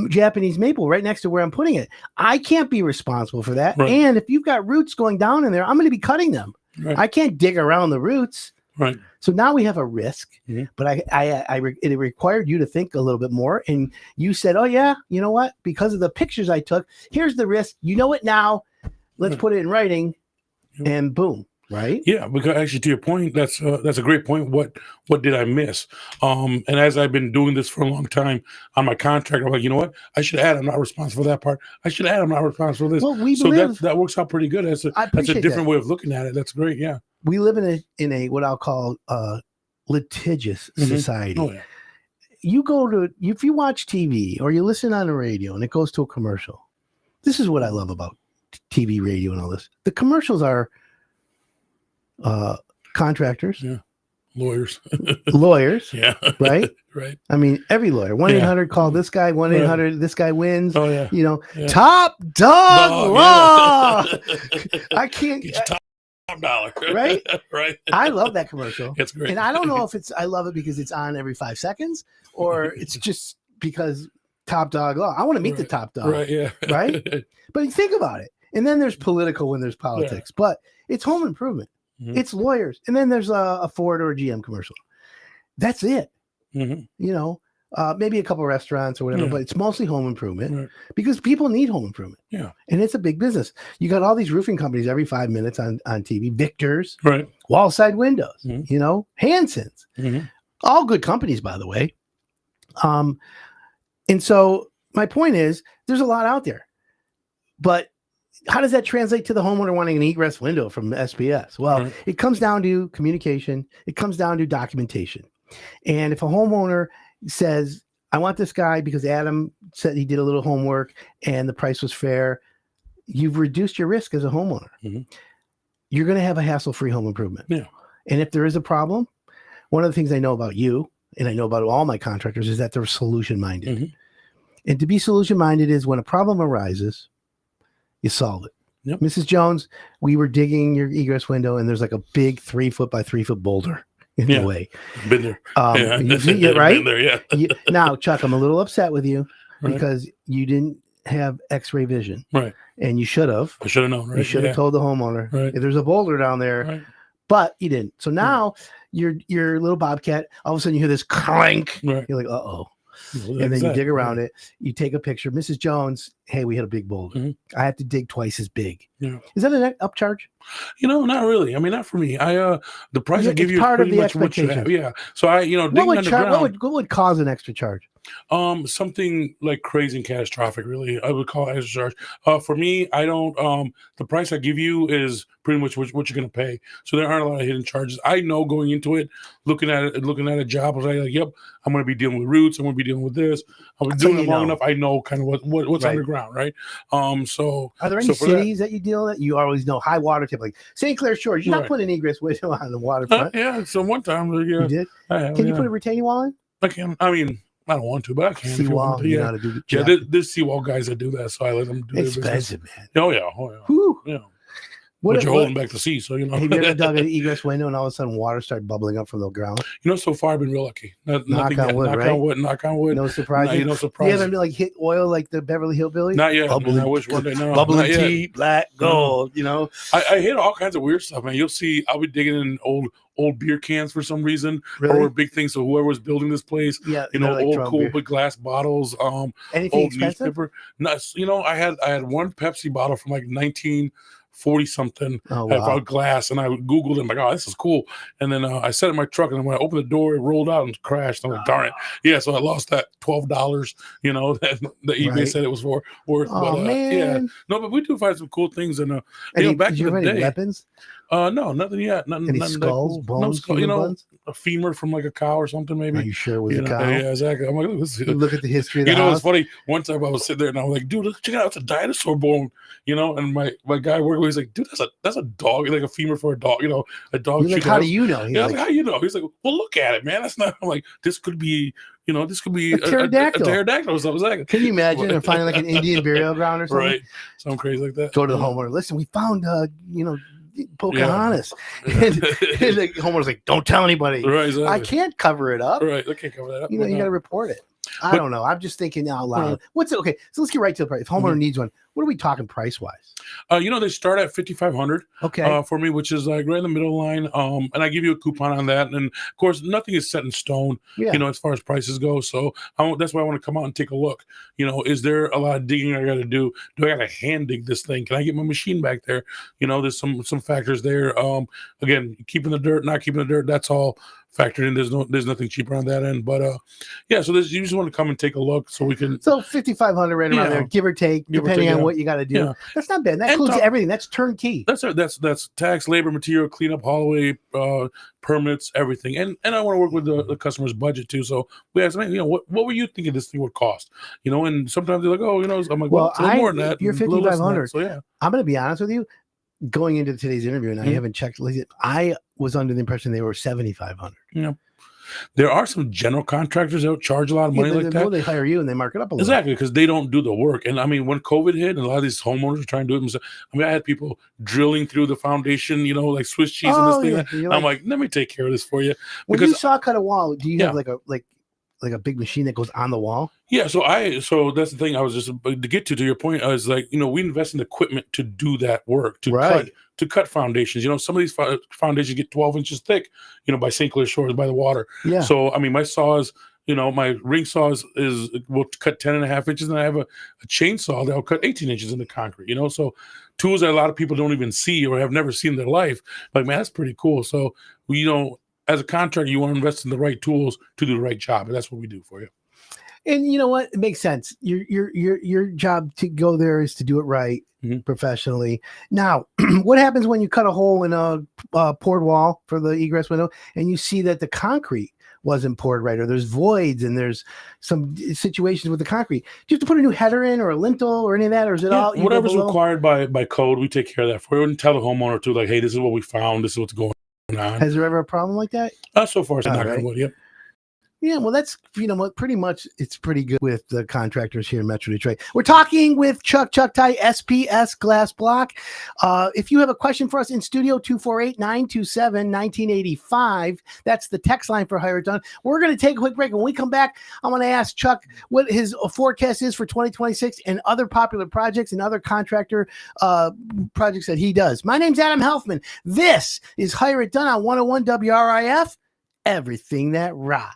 Japanese maple right next to where I'm putting it, I can't be responsible for that. And if you've got roots going down in there, I'm going to be cutting them. I can't dig around the roots. Right. So now we have a risk, Mhm. but it required you to think a little bit more. And you said, oh, yeah, you know what? Because of the pictures I took, here's the risk. You know it now. Let's Right. put it in writing Yeah. and boom. Right. Yeah, because actually, to your point, that's a great point. What did I miss? And as I've been doing this for a long time on my contract, I'm like, you know what? I should add. I'm not responsible for that part. I should add. I'm not responsible for this. Well, we So live, that works out pretty good. I That's a appreciate different that. way of looking at it. That's great. Yeah. We live in a what I'll call litigious Mhm. society. Oh yeah. If you watch TV or you listen on the radio and it goes to a commercial, this is what I love about TV, radio, and all this. The commercials are contractors, Yeah. Lawyers. lawyers, Yeah. right? Right. I mean, every lawyer. 1-800 call this guy. 1-800 this guy wins. Oh yeah. You know, Yeah. top dog law. Yeah. I can't. Get your top dollar. Right? Right. I love that commercial. It's great. And I don't know if I love it because it's on every 5 seconds or it's just because top dog law. I want to meet the top dog. Right. Yeah. Right? But think about it. And then there's political when there's politics, but it's home improvement. Mhm. It's lawyers. And then there's a Ford or a GM commercial. That's it. Mhm. You know, maybe a couple restaurants or whatever, Yeah. but it's mostly home improvement Right. because people need home improvement. Yeah. And it's a big business. You got all these roofing companies every 5 minutes on TV, Victor's, Right. Wall Side Windows, Mhm. you know, Hanson's, Mhm. all good companies, by the way. And so my point is there's a lot out there, but how does that translate to the homeowner wanting an egress window from SPS? Well, Right. it comes down to communication. It comes down to documentation. And if a homeowner says, I want this guy because Adam said he did a little homework and the price was fair, you've reduced your risk as a homeowner. Mhm. You're going to have a hassle-free home improvement. Yeah. And if there is a problem, one of the things I know about you and I know about all my contractors is that they're solution-minded. Mhm. And to be solution-minded is when a problem arises, you solve it. Yep. Mrs. Jones, we were digging your egress window and there's like a big 3 foot by 3 foot boulder in Yeah. the way. Been there. You see it, right? Been there. Yeah. Now, Chuck, I'm a little upset with you Right. because you didn't have x-ray vision. Right. And you should have. I should have known. Right. You should have told the homeowner, Right. if there's a boulder down there, Right. but you didn't. So now your little Bobcat, all of a sudden you hear this clank. Right. You're like, uh-oh. Well, And then you dig exactly. around it. You take a picture. Mrs. Jones, hey, we had a big boulder. Mhm. I have to dig twice as big. Yeah. Is that an upcharge? You know, not really. I mean, not for me. The price I It's give you is part of pretty the much what you have. expectation. Yeah. So What digging would, underground. what would cause an extra charge? Something like crazy and catastrophic, really. I would call it extra charge. For me, I don't. The price I give you is pretty much what you're going to pay. So there aren't a lot of hidden charges. I know going into it, looking at a job, I was like, yep, I'm going to be dealing with roots. I'm going to be dealing with this. I've been So doing you it long know. enough. I know kind of what's Right. underground, right? So Are there any so for that- cities that you deal with? You always know high water tip, like St. Clair Shores. You're not Right. putting an egress window on the waterfront. yeah. So one time, You yeah, did? I have, Can you yeah. put a retaining wall in? I can. I mean, I don't want to, but I can. if you want Seawall. to, You know yeah. how to do the Yeah, job. there's seawall guys that do that, so I let them do their business. Expensive, man. Oh yeah, oh yeah, Whew. yeah. What, But you're what- holding back the sea, so you know. have you ever dug an egress window and all of a sudden water started bubbling up from the ground? You know, so far I've been real lucky. Nothing on yet. wood, knock right? on wood. Knock on wood. No surprises. No You surprises. haven't like hit oil like the Beverly Hillbillies? Not yet. Bubbling- Man, I wish one day. No, Bubbling not yet. tea, black gold, you know? I hit all kinds of weird stuff, man. You'll see. I'll be digging in old beer cans for some reason, Really? or big things. So whoever was building this place, Yeah. you know, they're like old drum cool beer. big glass bottles, Anything old expensive? newspaper. No, you know, I had one Pepsi bottle from like 1940 something. Oh, I wow. found glass, and I Googled it. I'm like, oh, this is cool. And then I set it in my truck, and then when I opened the door, it rolled out and crashed. I'm like, darn it. Yeah, so I lost that $12, you know, that eBay Right. said it was worth. Oh, but, man. yeah. No, but we do find some cool things. And, Any, back did in you the have any day. weapons? No, nothing yet. Nothing, Any nothing that skulls, cool. bones, No skull, human you know, bones? a femur from like a cow or something, maybe. Are you sure it was You a know, cow? Yeah, exactly. I'm like, look, this is, Look at the history of the you know, house. it's funny. One time I was sitting there and I was like, dude, look, check it out. It's a dinosaur bone, you know? And my guy working with, he's like, dude, that's a dog, like a femur for a dog, you know, a dog. You're like, chewed how out- do you know? He's Yeah, I was like, like, how you know? He's like, well, look at it, man. That's not, I'm like, this could be, you know, this could be A pterodactyl. A pterodactyl or something. Like, can you imagine? They're finding like an Indian burial ground or something. right. Something crazy like that. Go to the homeowner. Listen, we found, Pocahontas. And the homeowner's like, don't tell anybody. Right, exactly. I can't cover it up. Right, I can't cover that up. You know, you got to report it. I don't know. I'm just thinking out loud. What's okay? So let's get right to the price. If homeowner needs one, what are we talking price wise? They start at $5,500. Okay. For me, which is like right in the middle line. And I give you a coupon on that. And of course, nothing is set in stone. Yeah. As far as prices go. So that's why I want to come out and take a look. Is there a lot of digging I got to do? Do I got to hand dig this thing? Can I get my machine back there? There's some factors there. Again, keeping the dirt, not keeping the dirt. That's all factored in. There's nothing cheaper on that end. But so you just want to come and take a look so we can. So 5,500 right around there, give or take, depending on what you got to do. Yeah. That's not bad. That includes everything. That's turnkey. That's tax, labor, material, cleanup, haulaway, permits, everything. And I want to work with the customer's budget too. So we ask them, what were you thinking this thing would cost? And sometimes they're like, I'm like, well, it's a little more than that. You're 5,500. So yeah, I'm going to be honest with you. Going into today's interview, and I haven't checked. I was under the impression they were 7,500. Yeah, there are some general contractors that charge a lot of money like that. They hire you and they mark it up a little. Exactly, because they don't do the work. And I mean, when COVID hit, and a lot of these homeowners are trying to do it themselves. I had people drilling through the foundation, like Swiss cheese and this thing. I'm like, let me take care of this for you. When you saw cut a wall, do you have like a big machine that goes on the wall? Yeah, so that's the thing I was just to get to your point. I was like, we invest in equipment to do that work, to cut foundations. Some of these foundations get 12 inches thick, by St. Clair Shores, by the water. Yeah. So I mean, my saws, my ring saws will cut 10.5 inches, and I have a chainsaw that'll cut 18 inches into concrete. So tools that a lot of people don't even see or have never seen in their life. Like, man, that's pretty cool. So as a contractor, you want to invest in the right tools to do the right job, and that's what we do for you. And you know what? It makes sense. Your job to go there is to do it right, professionally. Now, what happens when you cut a hole in a poured wall for the egress window, and you see that the concrete wasn't poured right, or there's voids and there's some situations with the concrete? Do you have to put a new header in, or a lintel, or any of that, or is it all whatever's required by code? We take care of that for you, and tell the homeowner too, like, hey, this is what we found. This is what's going on. Has there ever a problem like that? So far, it's not good. Yep. Yeah, well, that's, pretty much it's pretty good with the contractors here in Metro Detroit. We're talking with Chuck Chughtai, SPS Glass Block. If you have a question for us in studio, 248-927-1985. That's the text line for Hire It Done. We're going to take a quick break. When we come back, I'm going to ask Chuck what his forecast is for 2026 and other popular projects and other contractor projects that he does. My name's Adam Helfman. This is Hire It Done on 101 WRIF. Everything that rocks.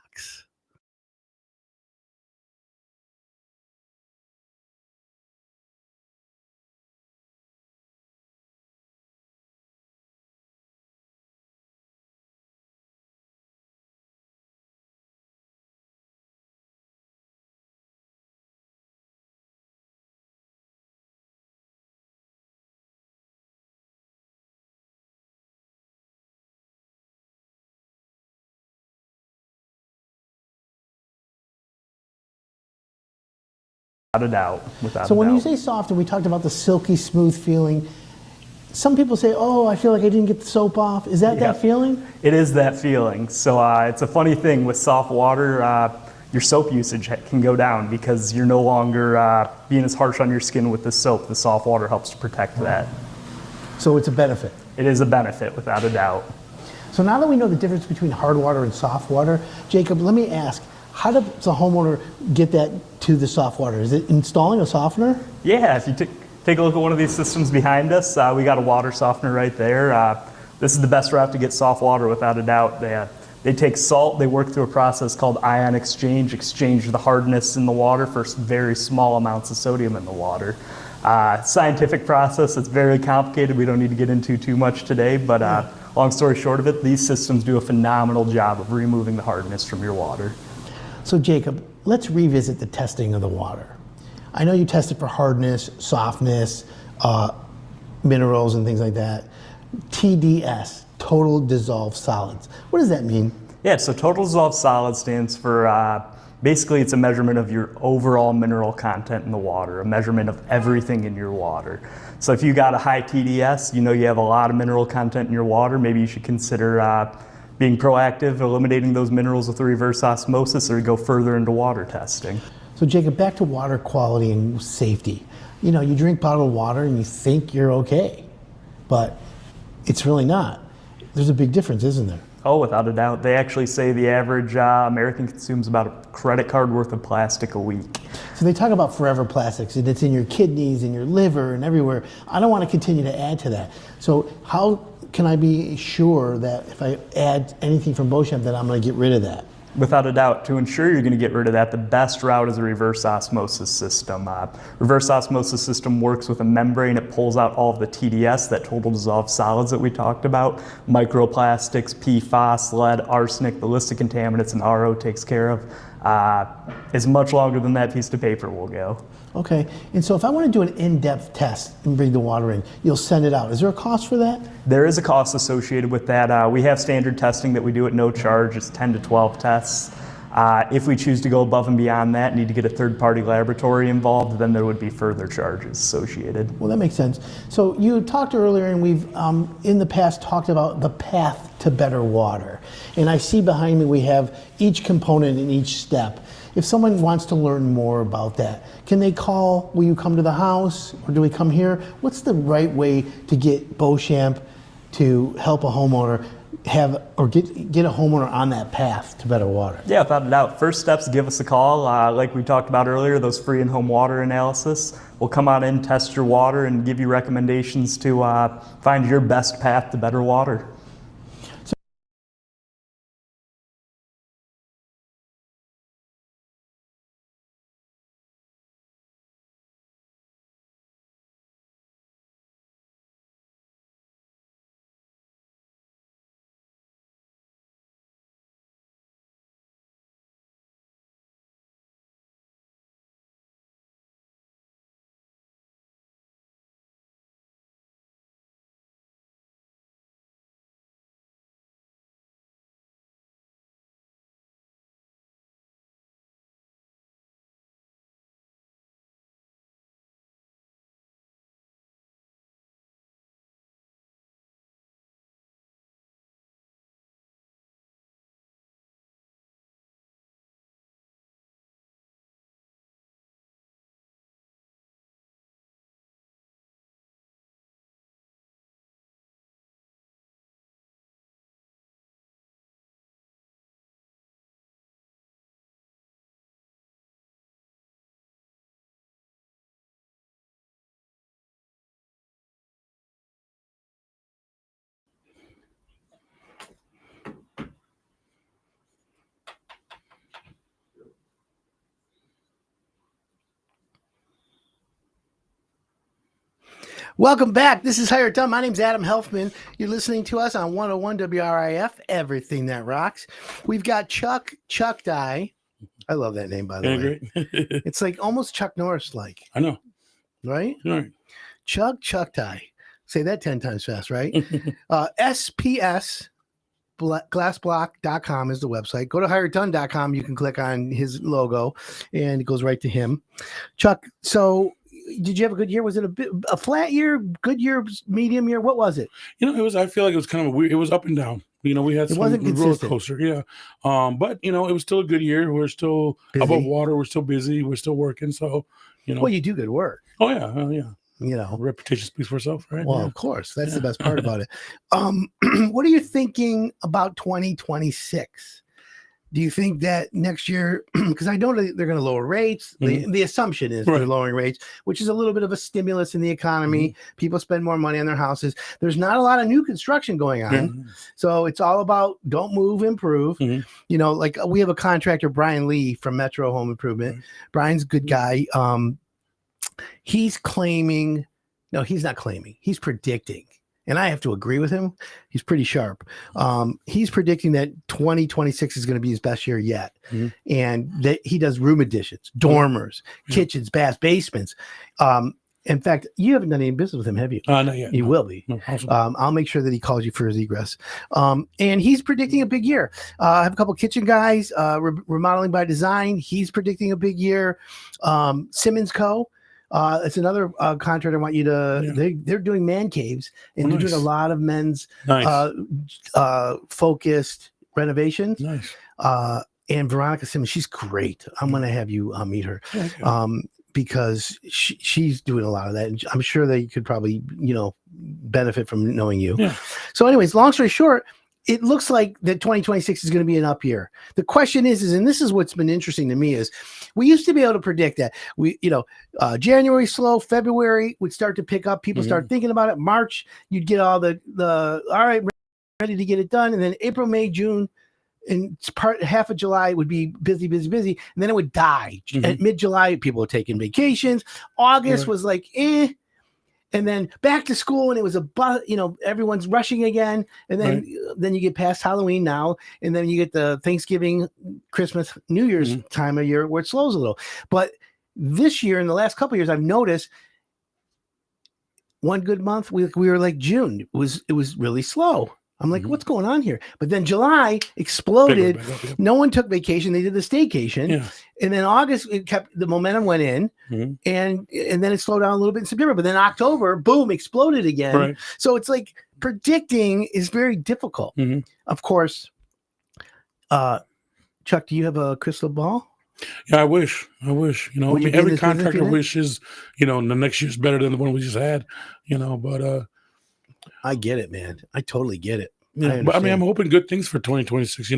Without a doubt. So when you say soft, and we talked about the silky smooth feeling, some people say, oh, I feel like I didn't get the soap off. Is that that feeling? It is that feeling. So it's a funny thing with soft water, your soap usage can go down because you're no longer being as harsh on your skin with the soap. The soft water helps to protect that. So it's a benefit. It is a benefit, without a doubt. So now that we know the difference between hard water and soft water, Jacob, let me ask, how does the homeowner get that to the soft water? Is it installing a softener? Yeah, if you take a look at one of these systems behind us, we got a water softener right there. This is the best route to get soft water, without a doubt. They take salt, they work through a process called ion exchange the hardness in the water for very small amounts of sodium in the water. Scientific process, it's very complicated. We don't need to get into too much today, but long story short of it, these systems do a phenomenal job of removing the hardness from your water. So Jacob, let's revisit the testing of the water. I know you tested for hardness, softness, minerals and things like that. TDS, total dissolved solids. What does that mean? Yeah, so total dissolved solid stands for, basically it's a measurement of your overall mineral content in the water, a measurement of everything in your water. So if you got a high TDS, you have a lot of mineral content in your water, maybe you should consider being proactive, eliminating those minerals with a reverse osmosis, or go further into water testing. So Jacob, back to water quality and safety. You drink bottled water and you think you're okay, but it's really not. There's a big difference, isn't there? Oh, without a doubt. They actually say the average American consumes about a credit card worth of plastic a week. So they talk about forever plastics, and it's in your kidneys and your liver and everywhere. I don't want to continue to add to that. So how can I be sure that if I add anything from Beauchamp that I'm going to get rid of that? Without a doubt, to ensure you're going to get rid of that, the best route is a reverse osmosis system. Reverse osmosis system works with a membrane. It pulls out all of the TDS, that total dissolved solids that we talked about, microplastics, PFAS, lead, arsenic, the list of contaminants an RO takes care of. Is much longer than that piece of paper will go. Okay, and so if I want to do an in-depth test and bring the water in, you'll send it out. Is there a cost for that? There is a cost associated with that. We have standard testing that we do at no charge. It's 10 to 12 tests. If we choose to go above and beyond that, need to get a third-party laboratory involved, then there would be further charges associated. Well, that makes sense. So you talked earlier, and we've in the past talked about the path to better water. And I see behind me we have each component in each step. If someone wants to learn more about that, can they call? Will you come to the house, or do we come here? What's the right way to get Beauchamp to help a homeowner have, or get a homeowner on that path to better water? Yeah, without a doubt. First steps, give us a call. Like we talked about earlier, those free in-home water analysis. We'll come out and test your water and give you recommendations to find your best path to better water. Welcome back. This is Higher Done. My name's Adam Helfman. You're listening to us on 101 WRIF, Everything That Rocks. We've got Chuck Chughtai. I love that name, by the way. Great. It's like almost Chuck Norris-like, I know. right? All right. Chuck Chughtai. Say that 10 times fast, right? SPS glassblock.com is the website. Go to higherdone.com. You can click on his logo and it goes right to him. Chuck, so did you have a good year? Was it a flat year, good year, medium year? What was it? I feel like it was kind of weird. It was up and down. We had some roller coaster. Yeah. But it was still a good year. We're still busy. Above water. We're still busy. We're still working. So, Well, you do good work. Oh yeah. Oh yeah. Reputation speaks for itself, right? Well, of course. That's the best part about it. What are you thinking about 2026? Do you think that next year, because I know they're going to lower rates, the assumption is they're lowering rates, which is a little bit of a stimulus in the economy. People spend more money on their houses. There's not a lot of new construction going on. So it's all about don't move, improve. Like we have a contractor, Brian Lee from Metro Home Improvement. Brian's a good guy. He's claiming, no, he's not claiming, he's predicting. And I have to agree with him. He's pretty sharp. He's predicting that 2026 is going to be his best year yet. And that he does room additions, dormers, kitchens, baths, basements. In fact, you haven't done any business with him, have you? Not yet. You will be. No, awesome. I'll make sure that he calls you for his egress. And he's predicting a big year. I have a couple kitchen guys, remodeling by design. He's predicting a big year. Simmons Co. It's another contractor I want you to, they're doing man caves and they're doing a lot of men's focused renovations. Nice. And Veronica Simmons, she's great. I'm going to have you meet her because she's doing a lot of that. And I'm sure that you could probably, benefit from knowing you. Yeah. So anyways, long story short, it looks like that 2026 is going to be an up year. The question is, and this is what's been interesting to me, is we used to be able to predict that January slow, February would start to pick up. People start thinking about it. March, you'd get all the all right, ready to get it done. And then April, May, June, and half of July would be busy. And then it would die. At mid-July, people were taking vacations. August was like, eh. And then back to school, and it was everyone's rushing again. And then you get past Halloween now, and then you get the Thanksgiving, Christmas, New Year's time of year where it slows a little. But this year, in the last couple of years, I've noticed one good month we were like June. It was really slow. I'm like, what's going on here? But then July exploded. No one took vacation. They did the staycation. Yeah. And then August, the momentum went in, and then it slowed down a little bit in September. But then October, boom, exploded again. Right. So it's like predicting is very difficult. Of course, Chuck, do you have a crystal ball? Yeah, I wish. Every contractor wishes, the next year's better than the one we just had, but I get it, man. I totally get it. Yeah, but I'm hoping good things for 2026,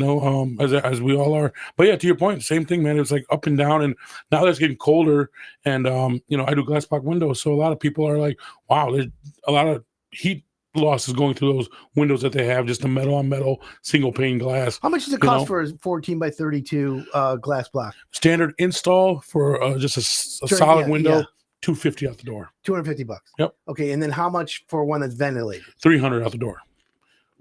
as we all are. But yeah, to your point, same thing, man. It's like up and down, and now that it's getting colder, and I do glass block windows, so a lot of people are like, wow, there's a lot of heat loss is going through those windows that they have, just a metal on metal single pane glass. How much does it cost for a 14 by 32 glass block? Standard install for just a solid window. $250 out the door. $250. Yep. Okay, and then how much for one that's ventilated? $300 out the door.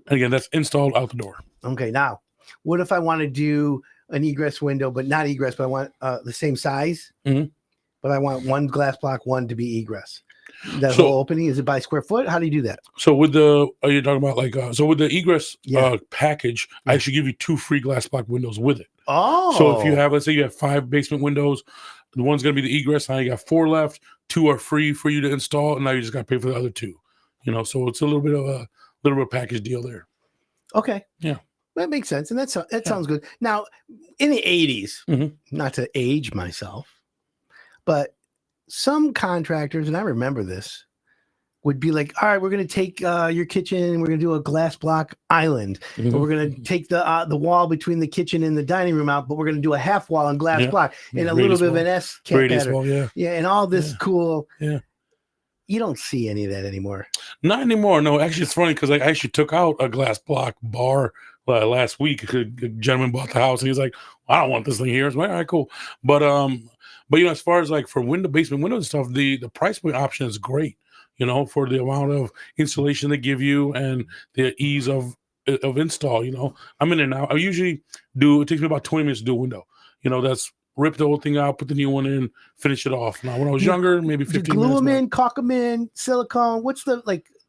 And again, that's installed out the door. Okay, now, what if I want to do an egress window, but not egress, but I want the same size, but I want one glass block, one to be egress? That whole opening, is it by square foot? How do you do that? So with are you talking about with the egress package, I actually give you 2 free glass block windows with it. Oh. So if you have, let's say you have 5 basement windows, the one's going to be the egress. Now you got 4 left. 2 are free for you to install, and now you just got to pay for the other 2. So it's a little bit of a package deal there. Okay. Yeah. That makes sense. And that sounds good. Now, in the 80s, not to age myself, but some contractors, and I remember this, would be like, all right, we're going to take your kitchen and we're going to do a glass block island. Or we're going to take the wall between the kitchen and the dining room out, but we're going to do a half wall on glass block and a little bit of an S pattern. And all this cool. Yeah. You don't see any of that anymore. Not anymore. No, actually, it's funny because I actually took out a glass block bar last week. A gentleman bought the house and he's like, well, I don't want this thing here. I was like, all right, cool. But as far as like for basement windows and stuff, the price point option is great. For the amount of insulation they give you and the ease of install. I'm in there now. I usually it takes me about 20 minutes to do a window. That's rip the whole thing out, put the new one in, finish it off. Now, when I was younger, maybe 15 minutes. Glue them in, caulk them in, silicone. What's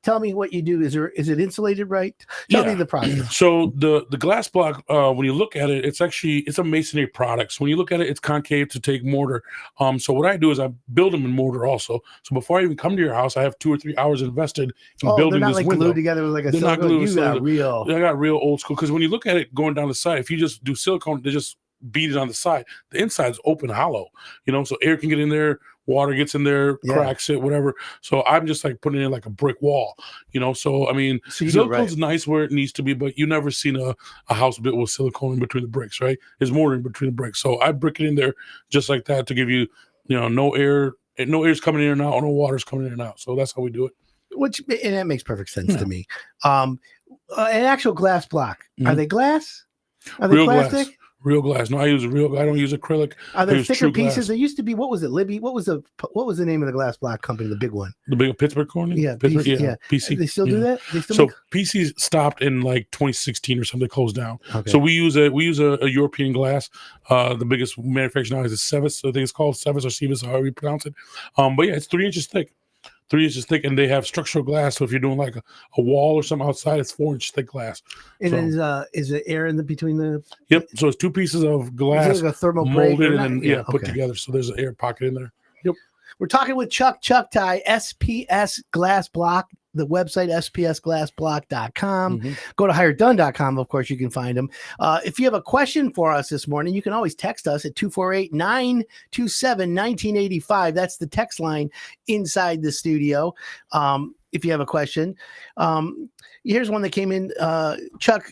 tell me what you do. Is it insulated right? Tell me the process. So the glass block, when you look at it, it's a masonry product. So when you look at it, it's concave to take mortar. So what I do is I build them in mortar also. So before I even come to your house, I have 2 or 3 hours invested in building this window. They're not glued together with like a silicone. I got real old school. Because when you look at it going down the side, if you just do silicone, they just beat it on the side. The inside's open hollow, so air can get in there, water gets in there, cracks it, whatever. So I'm just like putting it in like a brick wall, So I mean, silicone's nice where it needs to be, but you never seen a house built with silicone in between the bricks, right? There's mortar in between the bricks. So I brick it in there just like that to give you, no air's coming in and out, no water's coming in and out. So that's how we do it. And that makes perfect sense to me. An actual glass block. Are they glass? Are they real plastic? Glass. Real glass. No, I don't use acrylic. Are there thicker pieces? There used to be, what was it, Libby? What was the name of the glass block company, the big one? The big Pittsburgh Corning? Yeah, Pittsburgh, PC. They still do that? PC stopped in like 2016 or something, closed down. Okay. So we use a European glass. The biggest manufacturer now is Sevis. I think it's called Sevis or Sevis, however you pronounce it. But yeah, it's 3 inches thick. 3 inches thick, and they have structural glass. So if you're doing like a wall or something outside, it's 4-inch thick glass. And is there air in between the? Yep. So it's 2 pieces of glass like a thermal molded and then put together. So there's an air pocket in there. Yep. We're talking with Chuck Chughtai, SPS Glass Block. The website, spsglassblock.com. Go to hiredone.com. Of course, you can find them. If you have a question for us this morning, you can always text us at 248-927-1985. That's the text line inside the studio. If you have a question. Here's one that came in. Chuck,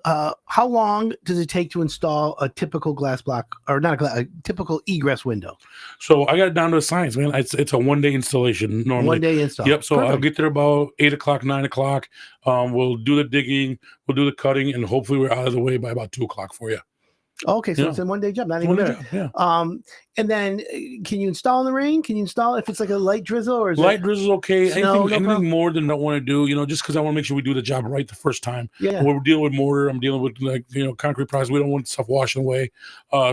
how long does it take to install a typical glass block, or not a typical egress window? So I got it down to a science, man. It's a 1 day installation normally. 1 day install. Yep. So I'll Perfect. get there about 8 o'clock, 9 o'clock. We'll do the digging, we'll do the cutting, and hopefully we're out of the way by about 2 o'clock for you. Okay, so Yeah. it's a 1 day job, not It's even one day better. job, yeah. And then can you install in the rain? Can you install if it's like a light drizzle, or is Light it drizzle, okay. snow, no Anything problem? more than I want to do, just because I want to make sure we do the job right the first time. Yeah. When we're dealing with mortar, I'm dealing with concrete products. We don't want stuff washing away.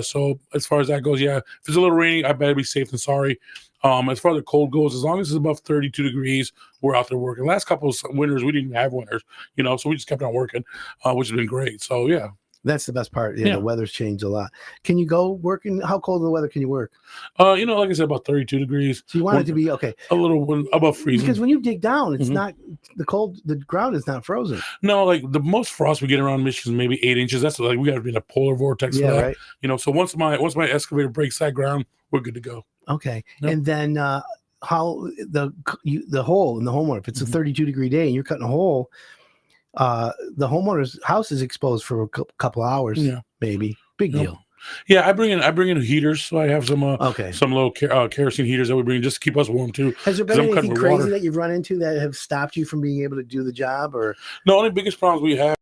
So as far as that goes, yeah, if it's a little rainy, I better be safe than sorry. As far as the cold goes, as long as it's above 32 degrees, we're out there working. Last couple of winters, we didn't even have winters, so we just kept on working, which has been great. So yeah. That's the best part. Yeah. The weather's changed a lot. Can you go work in how cold of the weather can you work? Like I said, about 32 degrees. So you want it to be okay. A little above freezing. Because when you dig down, it's Mhm. not the ground is not frozen. No, like the most frost we get around Michigan is maybe 8 inches. That's like we got to be in a polar vortex for that. Right. So once my excavator breaks that ground, we're good to go. Okay. Yep. And then how the hole in the homeowner, if it's a 32-degree day and you're cutting a hole, the homeowner's house is exposed for a couple hours, maybe. Big deal. Yeah, I bring in heaters, so I have some little kerosene heaters that we bring just to keep us warm too. Has there been 'cause I'm cutting anything with crazy water. that you've run into that have stopped you from being able to do the job? Or The only biggest problems we have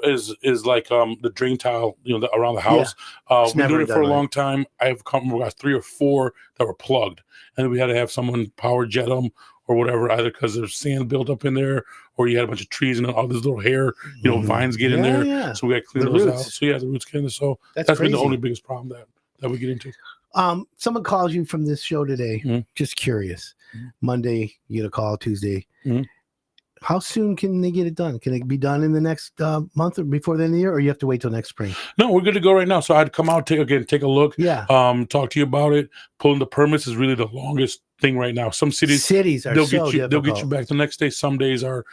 is like the drain tile, around the house. It's We've been doing never it for a done long time. I've got 3 or 4 that were plugged, and then we had to have someone power jet them or whatever, either because there's sand built up in there, or you had a bunch of trees and all this little hair, vines get in there. Yeah. So we got to clean The those roots. out. So yeah, the roots get in there. So That's been crazy. the only biggest problem that we get into. Someone calls you from this show today. Mhm. Just curious. Mhm. Monday, you get a call. Tuesday. Mhm. How soon can they get it done? Can it be done in the next month or before the end of the year, or you have to wait till next spring? No, we're good to go right now. So I'd come out, take a look, Yeah. talk to you about it. Pulling the permits is really the longest thing right now. Some cities are they'll so get you difficult. back the next day. Some cities are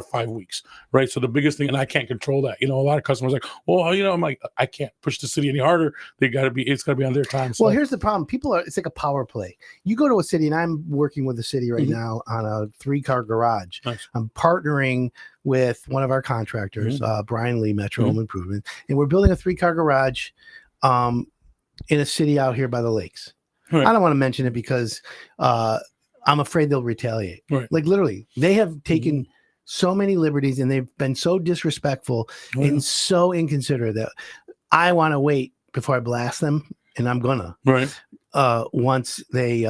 5 weeks, right? So the biggest thing, and I can't control that. A lot of customers are like, well, I'm like, I can't push the city any harder. It's got to be on their time. So. Well, here's the problem. It's like a power play. You go to a city, and I'm working with the city right now on a 3-car garage. Nice. I'm partnering with one of our contractors, Brian Lee, Metro Home Improvement, and we're building a 3-car garage in a city out here by the lakes. Right. I don't want to mention it because I'm afraid they'll retaliate. Right. Like literally, they have taken so many liberties, and they've been so disrespectful and so inconsiderate that I want to wait before I blast them, and I'm gonna once they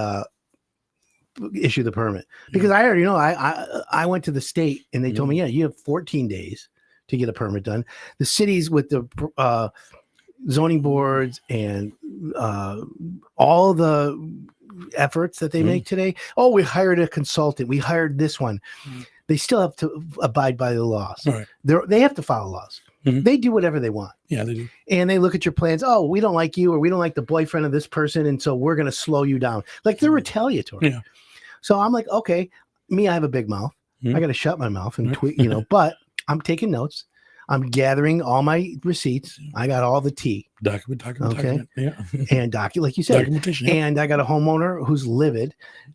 issue the permit, because I already know I went to the state and they told me, you have 14 days to get a permit done. The cities with the zoning boards and all the efforts that they make today. Oh, we hired a consultant. We hired this one. They still have to abide by the laws. Right. They have to follow laws. They do whatever they want. Yeah, they do. And they look at your plans. Oh, we don't like you, or we don't like the boyfriend of this person, and so we're going to slow you down. Like they're retaliatory. Yeah. So I'm like, okay, I have a big mouth. I got to shut my mouth and tweet, but I'm taking notes. I'm gathering all my receipts. I got all the tea. Document. Yeah. And like you said. Documentation. Yeah. And I got a homeowner who's livid.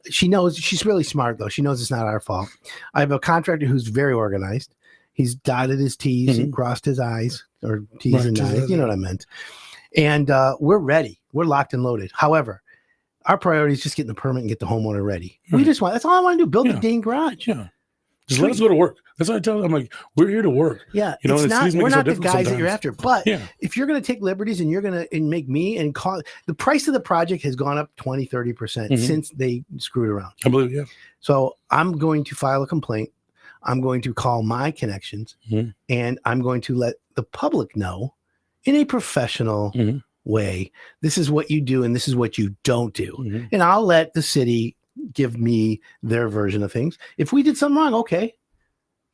She knows, she's really smart though. She knows it's not our fault. I have a contractor who's very organized. He's dotted his T's and crossed his I's, or T's and I's. You know what I meant. And we're ready. We're locked and loaded. However, our priority is just getting the permit and get the homeowner ready. That's all I want to do. Build a dang garage. Yeah. Just let us go to work. That's what I tell them. I'm like, we're here to work. Yeah. We're not the guys that you're after. But yeah. if you're going to take liberties and you're going to make me and call, the price of the project has gone up 20, 30% since they screwed around. I believe, yeah. So I'm going to file a complaint. I'm going to call my connections and I'm going to let the public know in a professional way. This is what you do and this is what you don't do. And I'll let the city give me their version of things. If we did something wrong, okay,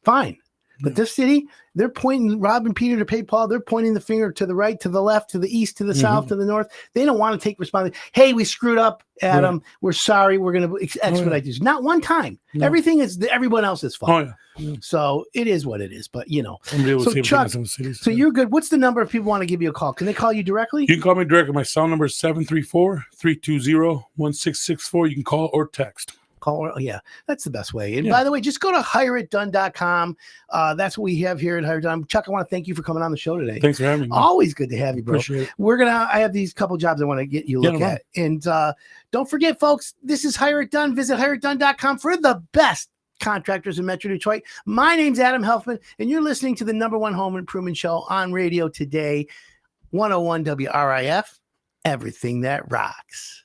fine. But this city, they're pointing Rob and Peter to pay Paul. They're pointing the finger to the right, to the left, to the east, to the south, to the north. They don't want to take responsibility. Hey, we screwed up, Adam. Right. We're sorry. We're going to expedite this. Not one time. No. Everything is everyone else's fault. So it is what it is. But so Chuck, so you're good. What's the number if people want to give you a call? Can they call you directly? You can call me directly. My cell number is 734-320-1664. You can call or text. Call. Yeah, that's the best way. And Yeah. by the way, just go to hireitdone.com. That's what we have here at Hire It Done. Chuck, I want to thank you for coming on the show today. Thanks for having me. Always good to have you, bro. Appreciate it. I have these couple jobs I want to get you Yeah, look no at. And don't forget, folks, this is Hire It Done. Visit hireitdone.com for the best contractors in Metro Detroit. My name's Adam Helfman, and you're listening to the #1 home improvement show on radio today, 101 WRIF, everything that rocks.